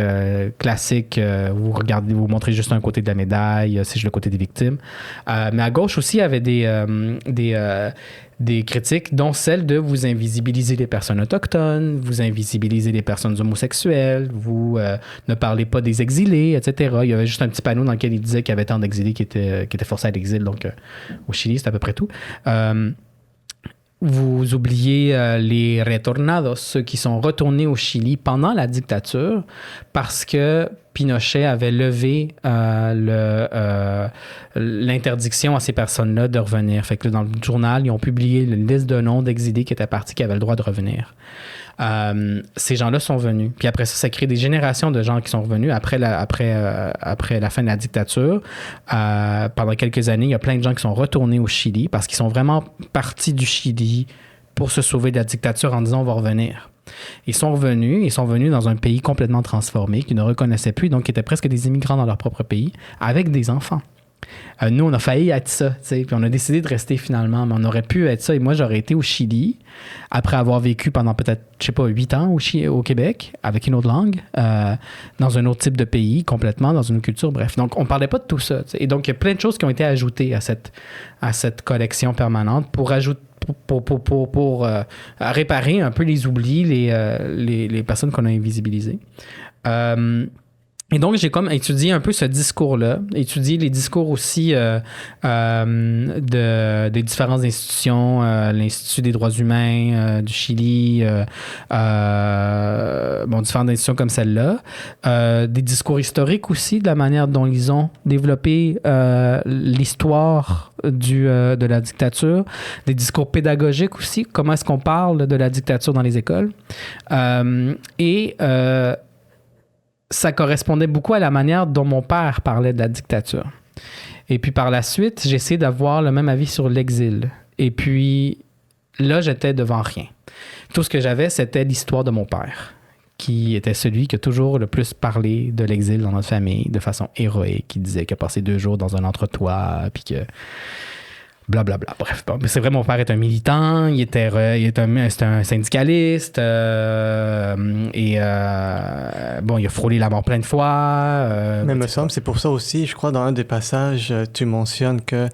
classique. Vous montrez juste un côté de la médaille, c'est juste le côté des victimes. Mais à gauche aussi, il y avait des critiques, dont celle de vous invisibiliser les personnes autochtones, vous invisibiliser les personnes homosexuelles, vous ne parlez pas des exilés, etc. Il y avait juste un petit panneau dans lequel il disait qu'il y avait tant d'exilés qui étaient forcés à l'exil, donc au Chili, c'est à peu près tout. Vous oubliez les retornados, ceux qui sont retournés au Chili pendant la dictature parce que Pinochet avait levé l'interdiction à ces personnes-là de revenir. Fait que là, dans le journal, ils ont publié une liste de noms d'exilés qui étaient partis, qui avaient le droit de revenir. Ces gens-là sont venus. Puis après ça, ça crée des générations de gens qui sont revenus après la fin de la dictature. Pendant quelques années, il y a plein de gens qui sont retournés au Chili parce qu'ils sont vraiment partis du Chili pour se sauver de la dictature en disant on va revenir. Ils sont revenus dans un pays complètement transformé, qu'ils ne reconnaissaient plus, donc qui étaient presque des immigrants dans leur propre pays, avec des enfants. Nous, on a failli être ça, puis on a décidé de rester finalement, mais on aurait pu être ça. Et moi, j'aurais été au Chili, après avoir vécu pendant peut-être, 8 ans au Québec, avec une autre langue, dans un autre type de pays, complètement, dans une autre culture, bref. Donc, on ne parlait pas de tout ça. Et donc, il y a plein de choses qui ont été ajoutées à cette collection permanente pour réparer un peu les oublis, les personnes qu'on a invisibilisées. Et donc, j'ai comme étudié un peu ce discours-là, étudié les discours aussi des différentes institutions, l'Institut des droits humains du Chili, différentes institutions comme celle-là, des discours historiques aussi, de la manière dont ils ont développé l'histoire de la dictature, des discours pédagogiques aussi, comment est-ce qu'on parle de la dictature dans les écoles, ça correspondait beaucoup à la manière dont mon père parlait de la dictature. Et puis par la suite, j'ai essayé d'avoir le même avis sur l'exil. Et puis là, j'étais devant rien. Tout ce que j'avais, c'était l'histoire de mon père, qui était celui qui a toujours le plus parlé de l'exil dans notre famille de façon héroïque, qui disait qu'il a passé 2 jours dans un entre-toit, puis que blablabla. Bref, bon, c'est vrai, mon père est un militant, c'était un syndicaliste, il a frôlé la mort plein de fois.
Mais me semble, c'est pour ça aussi, je crois, dans un des passages, tu mentionnes que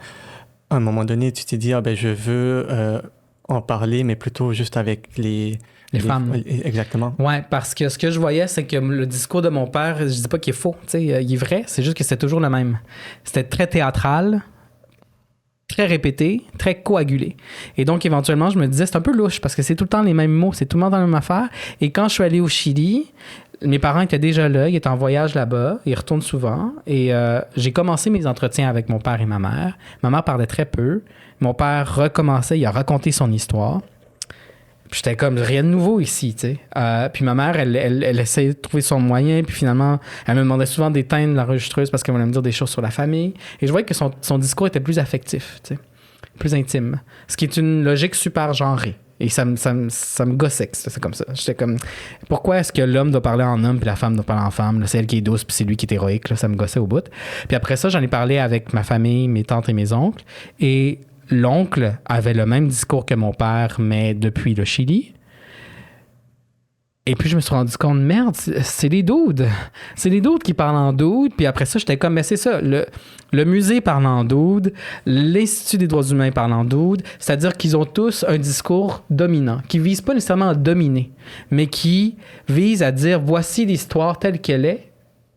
à un moment donné, tu t'es dit, je veux en parler, mais plutôt juste avec les
femmes.
Exactement.
Ouais, parce que ce que je voyais, c'est que le discours de mon père, je dis pas qu'il est faux, il est vrai, c'est juste que c'était toujours le même. C'était très théâtral, très répété, très coagulé. Et donc, éventuellement, je me disais, c'est un peu louche parce que c'est tout le temps les mêmes mots, c'est tout le temps dans la même affaire. Et quand je suis allé au Chili, mes parents étaient déjà là, ils étaient en voyage là-bas, ils retournent souvent. Et j'ai commencé mes entretiens avec mon père et ma mère. Ma mère parlait très peu. Mon père recommençait, il a raconté son histoire. Puis j'étais comme, rien de nouveau ici, tu sais. Puis ma mère, elle essayait de trouver son moyen, puis finalement, elle me demandait souvent d'éteindre l'enregistreuse parce qu'elle voulait me dire des choses sur la famille. Et je voyais que son discours était plus affectif, tu sais, plus intime. Ce qui est une logique super genrée. Et ça me gossait, c'est comme ça. J'étais comme, pourquoi est-ce que l'homme doit parler en homme puis la femme doit parler en femme? Là, c'est elle qui est douce puis c'est lui qui est héroïque. Là, ça me gossait au bout. Puis après ça, j'en ai parlé avec ma famille, mes tantes et mes oncles. Et l'oncle avait le même discours que mon père, mais depuis le Chili. Et puis, je me suis rendu compte, merde, c'est les dudes. C'est les dudes qui parlent en dude. Puis après ça, j'étais comme, mais c'est ça. Le musée parle en dude. L'Institut des droits humains parle en dude. C'est-à-dire qu'ils ont tous un discours dominant, qui vise pas nécessairement à dominer, mais qui vise à dire, voici l'histoire telle qu'elle est.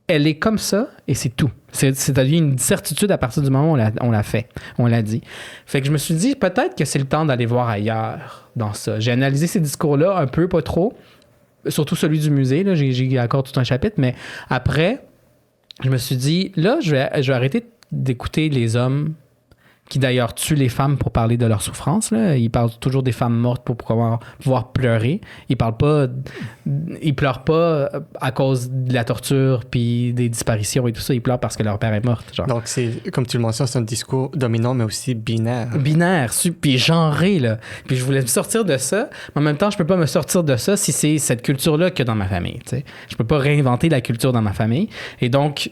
Elle est comme ça et c'est tout. C'est devenu une certitude à partir du moment où on l'a fait. On l'a dit. Fait que je me suis dit, peut-être que c'est le temps d'aller voir ailleurs dans ça. J'ai analysé ces discours-là un peu, pas trop. Surtout celui du musée, là, j'ai encore tout un chapitre, mais après, je me suis dit, là, je vais arrêter d'écouter les hommes qui d'ailleurs tue les femmes pour parler de leur souffrance. Là. Il parle toujours des femmes mortes pour pouvoir pleurer. Il pleure pas à cause de la torture puis des disparitions et tout ça. Il pleure parce que leur père est mort. Genre.
Donc, c'est, comme tu le mentionnes, c'est un discours dominant, mais aussi binaire.
Binaire, puis genré, là. Puis je voulais me sortir de ça, mais en même temps, je peux pas me sortir de ça si c'est cette culture-là qu'il y a dans ma famille, tu sais. Je peux pas réinventer la culture dans ma famille. Et donc,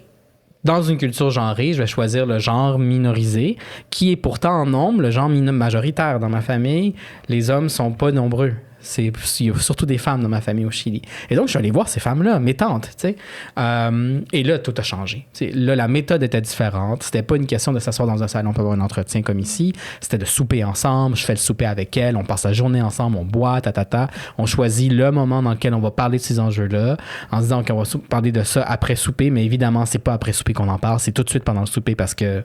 dans une culture genrée, je vais choisir le genre minorisé, qui est pourtant en nombre, le genre majoritaire dans ma famille. Les hommes sont pas nombreux. Il y a surtout des femmes dans ma famille au Chili. Et donc, je suis allé voir ces femmes-là, mes tantes, tu sais. Et là, tout a changé. T'sais, là, la méthode était différente. C'était pas une question de s'asseoir dans un salon pour avoir un entretien comme ici. C'était de souper ensemble. Je fais le souper avec elles. On passe la journée ensemble. On boit, On choisit le moment dans lequel on va parler de ces enjeux-là en se disant qu'on va parler de ça après souper. Mais évidemment, c'est pas après souper qu'on en parle. C'est tout de suite pendant le souper parce que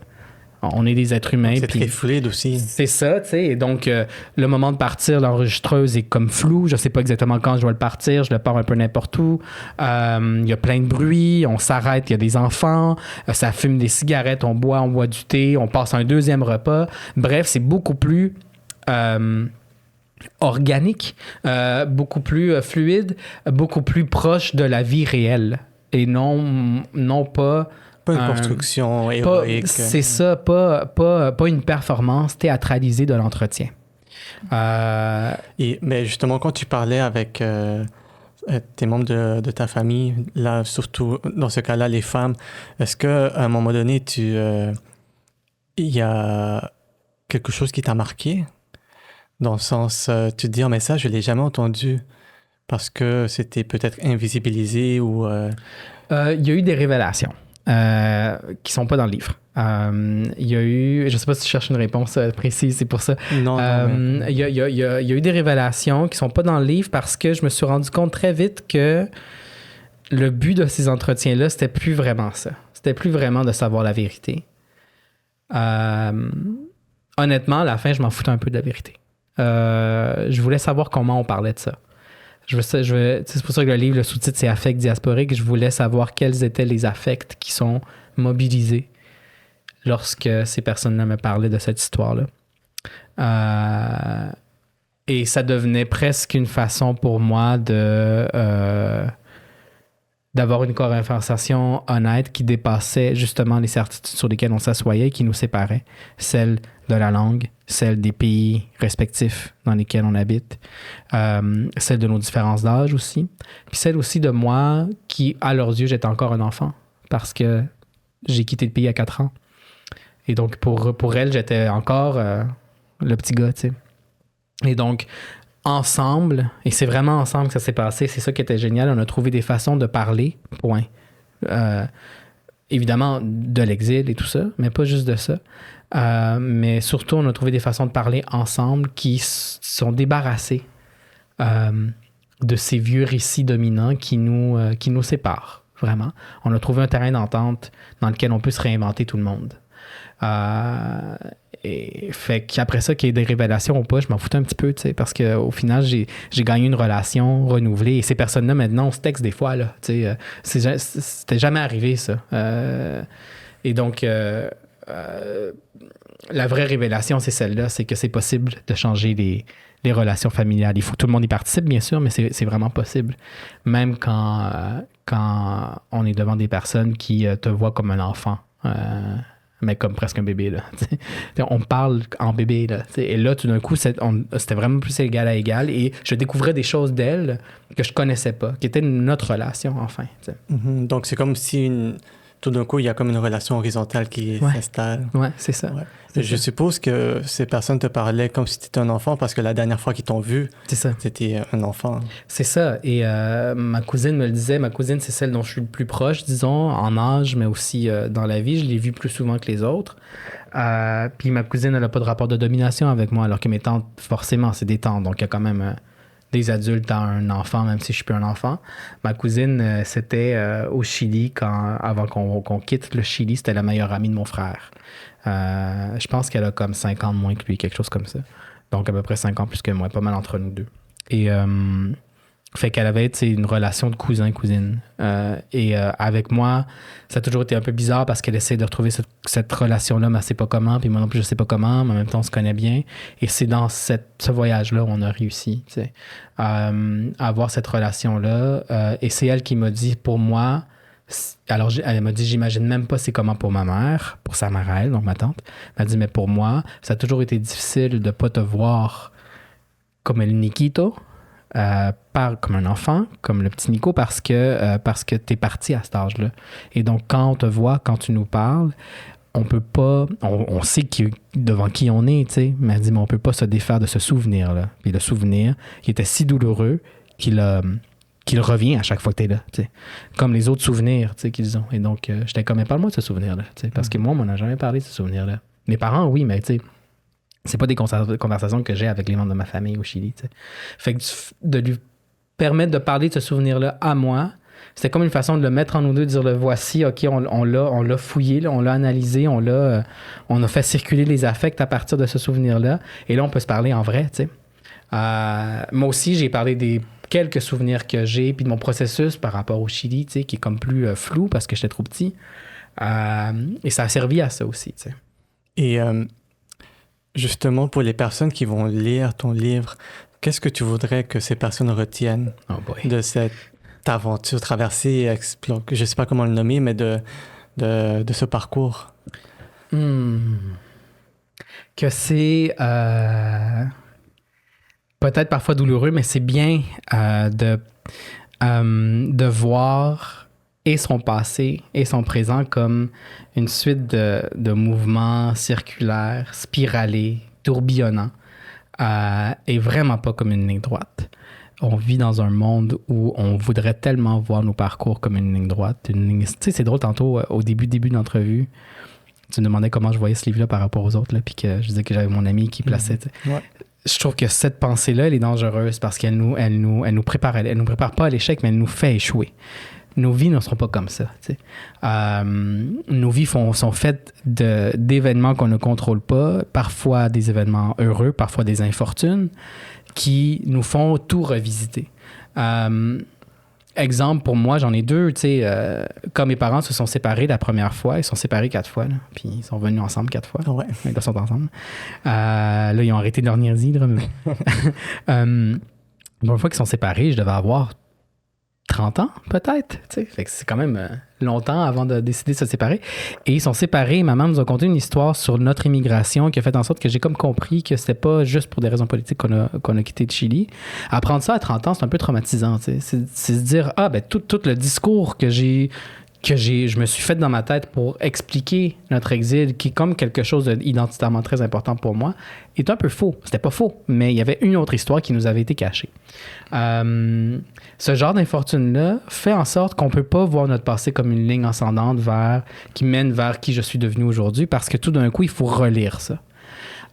on est des êtres humains.
C'est très fluide aussi.
C'est ça, tu sais. Et donc, le moment de partir, l'enregistreuse est comme flou. Je sais pas exactement quand je dois le partir. Je le pars un peu n'importe où. Il y a plein de bruit. On s'arrête. Il y a des enfants. Ça fume des cigarettes. On boit du thé. On passe un deuxième repas. Bref, c'est beaucoup plus organique, beaucoup plus fluide, beaucoup plus proche de la vie réelle. Et non pas...
Pas une construction héroïque.
C'est ça, pas une performance théâtralisée de l'entretien.
Mais justement, quand tu parlais avec tes membres de ta famille, là, surtout dans ce cas-là, les femmes, est-ce qu'à un moment donné, il y a quelque chose qui t'a marqué? Dans le sens, tu te dis, mais ça, je ne l'ai jamais entendu parce que c'était peut-être invisibilisé ou...
Il y a eu des révélations. Qui sont pas dans le livre. Il y a eu, je sais pas si tu cherches une réponse précise, c'est pour ça.
Non.
Il y a eu des révélations qui sont pas dans le livre parce que je me suis rendu compte très vite que le but de ces entretiens-là, c'était plus vraiment ça. C'était plus vraiment de savoir la vérité. Honnêtement, à la fin, je m'en foutais un peu de la vérité. Je voulais savoir comment on parlait de ça. C'est pour ça que le livre, le sous-titre, c'est Affect diasporique. Je voulais savoir quels étaient les affects qui sont mobilisés lorsque ces personnes-là me parlaient de cette histoire-là. Et ça devenait presque une façon pour moi d'avoir une conversation honnête qui dépassait justement les certitudes sur lesquelles on s'assoyait et qui nous séparaient. Celle de la langue, celle des pays respectifs dans lesquels on habite, celle de nos différences d'âge aussi, puis celle aussi de moi qui, à leurs yeux, j'étais encore un enfant parce que j'ai quitté le pays à 4 ans. Et donc, pour elles, j'étais encore le petit gars, tu sais. Et donc, ensemble, et c'est vraiment ensemble que ça s'est passé, c'est ça qui était génial, on a trouvé des façons de parler, point. Évidemment, de l'exil et tout ça, mais pas juste de ça. Mais surtout, on a trouvé des façons de parler ensemble qui sont débarrassés de ces vieux récits dominants qui nous séparent, vraiment. On a trouvé un terrain d'entente dans lequel on peut se réinventer tout le monde. Et fait qu'après ça, qu'il y ait des révélations ou pas, je m'en foutais un petit peu, tu sais, parce qu'au final, j'ai gagné une relation renouvelée. Et ces personnes-là, maintenant, on se texte des fois, là, tu sais. C'était jamais arrivé, ça. Et donc... la vraie révélation, c'est celle-là, c'est que c'est possible de changer les relations familiales. Il faut que tout le monde y participe, bien sûr, mais c'est vraiment possible. Même quand on est devant des personnes qui te voient comme un enfant, mais comme presque un bébé. Là. On parle en bébé. Là, et là, tout d'un coup, c'était vraiment plus égal à égal. Et je découvrais des choses d'elle que je connaissais pas, qui étaient notre relation, enfin.
Mm-hmm. Donc, c'est comme si tout d'un coup, il y a comme une relation horizontale qui s'installe.
Oui, c'est ça.
Ouais. Je suppose que ces personnes te parlaient comme si tu étais un enfant parce que la dernière fois qu'ils t'ont vu, c'était un enfant.
C'est ça. Et ma cousine me le disait. Ma cousine, c'est celle dont je suis le plus proche, disons, en âge, mais aussi dans la vie. Je l'ai vue plus souvent que les autres. Puis ma cousine, elle n'a pas de rapport de domination avec moi, alors que mes tantes, forcément, c'est des tantes. Donc, il y a quand même... des adultes à un enfant, même si je suis plus un enfant. Ma cousine, c'était au Chili, avant qu'on quitte le Chili, c'était la meilleure amie de mon frère. Je pense qu'elle a comme 5 ans de moins que lui, quelque chose comme ça. Donc à peu près 5 ans plus que moi, pas mal entre nous deux. Et Fait qu'elle avait une relation de cousin-cousine. Avec moi, ça a toujours été un peu bizarre parce qu'elle essaie de retrouver cette relation-là, mais elle sait pas comment, puis moi non plus, je sais pas comment, mais en même temps, on se connaît bien. Et c'est dans ce voyage-là où on a réussi à avoir cette relation-là. Et c'est elle qui m'a dit, pour moi, alors elle m'a dit, j'imagine même pas c'est comment pour ma mère, pour sa mère à elle, donc ma tante. Elle m'a dit, mais pour moi, ça a toujours été difficile de pas te voir comme el Nikito, comme un enfant, comme le petit Nico, parce que t'es parti à cet âge-là. Et donc, quand on te voit, quand tu nous parles, on peut pas... On sait devant qui on est, tu sais, mais elle dit, mais on peut pas se défaire de ce souvenir-là. Puis le souvenir, qui était si douloureux qu'il revient à chaque fois que t'es là, tu sais. Comme les autres souvenirs, tu sais, qu'ils ont. Et donc, j'étais comme, mais parle-moi de ce souvenir-là, tu sais, parce que moi, on m'en a jamais parlé de ce souvenir-là. Mes parents, oui, mais tu sais... C'est pas des conversations que j'ai avec les membres de ma famille au Chili. T'sais. Fait que de lui permettre de parler de ce souvenir-là à moi, c'était comme une façon de le mettre en nous deux, de dire le voici, OK, on l'a fouillé, là, on l'a analysé, on a fait circuler les affects à partir de ce souvenir-là. Et là, on peut se parler en vrai. Moi aussi, j'ai parlé des quelques souvenirs que j'ai, puis de mon processus par rapport au Chili, qui est comme plus flou parce que j'étais trop petit. Et ça a servi à ça aussi. T'sais.
Et justement, pour les personnes qui vont lire ton livre, qu'est-ce que tu voudrais que ces personnes retiennent de cette aventure traversée, je ne sais pas comment le nommer, mais de ce parcours?
Que c'est peut-être parfois douloureux, mais c'est bien de voir et son passé et son présent comme une suite de mouvements circulaires, spiralés, tourbillonnants, et vraiment pas comme une ligne droite. On vit dans un monde où on voudrait tellement voir nos parcours comme une ligne droite. Tu sais, c'est drôle, tantôt, au début d'entrevue, tu me demandais comment je voyais ce livre-là par rapport aux autres, là, puis que je disais que j'avais mon ami qui plaçait. Ouais. Je trouve que cette pensée-là, elle est dangereuse parce qu'elle nous prépare pas à l'échec, mais elle nous fait échouer. Nos vies ne seront pas comme ça. Nos vies sont faites d'événements qu'on ne contrôle pas, parfois des événements heureux, parfois des infortunes, qui nous font tout revisiter. Exemple, pour moi, j'en ai deux. Quand mes parents se sont séparés la première fois, ils sont séparés 4 fois, là, puis ils sont revenus ensemble 4 fois.
Ouais.
Ils sont ensemble. Là, ils ont arrêté de leur niaiser. Une fois qu'ils sont séparés, je devais avoir 30 ans, peut-être. Fait que c'est quand même longtemps avant de décider de se séparer. Et ils sont séparés. Maman nous a conté une histoire sur notre immigration qui a fait en sorte que j'ai comme compris que c'était pas juste pour des raisons politiques qu'on a quitté le Chili. Apprendre ça à 30 ans, c'est un peu traumatisant. C'est se dire, tout le discours que je me suis fait dans ma tête pour expliquer notre exil, qui est comme quelque chose d'identitairement très important pour moi, est un peu faux. C'était pas faux, mais il y avait une autre histoire qui nous avait été cachée. Ce genre d'infortune-là fait en sorte qu'on peut pas voir notre passé comme une ligne ascendante qui mène vers qui je suis devenu aujourd'hui, parce que tout d'un coup, il faut relire ça.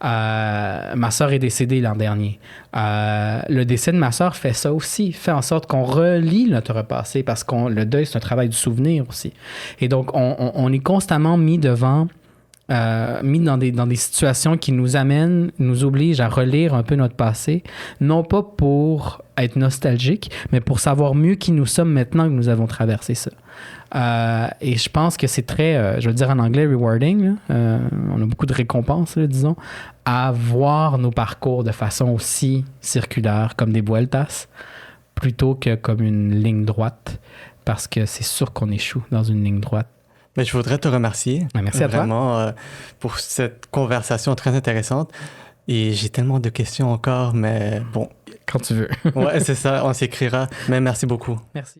Ma sœur est décédée l'an dernier. Le décès de ma sœur fait ça aussi, fait en sorte qu'on relie notre passé parce que le deuil, c'est un travail du souvenir aussi. Et donc, on est constamment mis dans des situations qui nous obligent à relire un peu notre passé, non pas pour être nostalgique, mais pour savoir mieux qui nous sommes maintenant que nous avons traversé ça. Et je pense que c'est très, je veux dire en anglais, rewarding. On a beaucoup de récompenses, disons, à voir nos parcours de façon aussi circulaire, comme des vueltas, plutôt que comme une ligne droite, parce que c'est sûr qu'on échoue dans une ligne droite.
Mais je voudrais te remercier.
Merci à toi.
Vraiment, pour cette conversation très intéressante. Et j'ai tellement de questions encore, mais bon.
Quand tu veux.
Ouais, c'est ça, on s'écrira. Mais merci beaucoup.
Merci.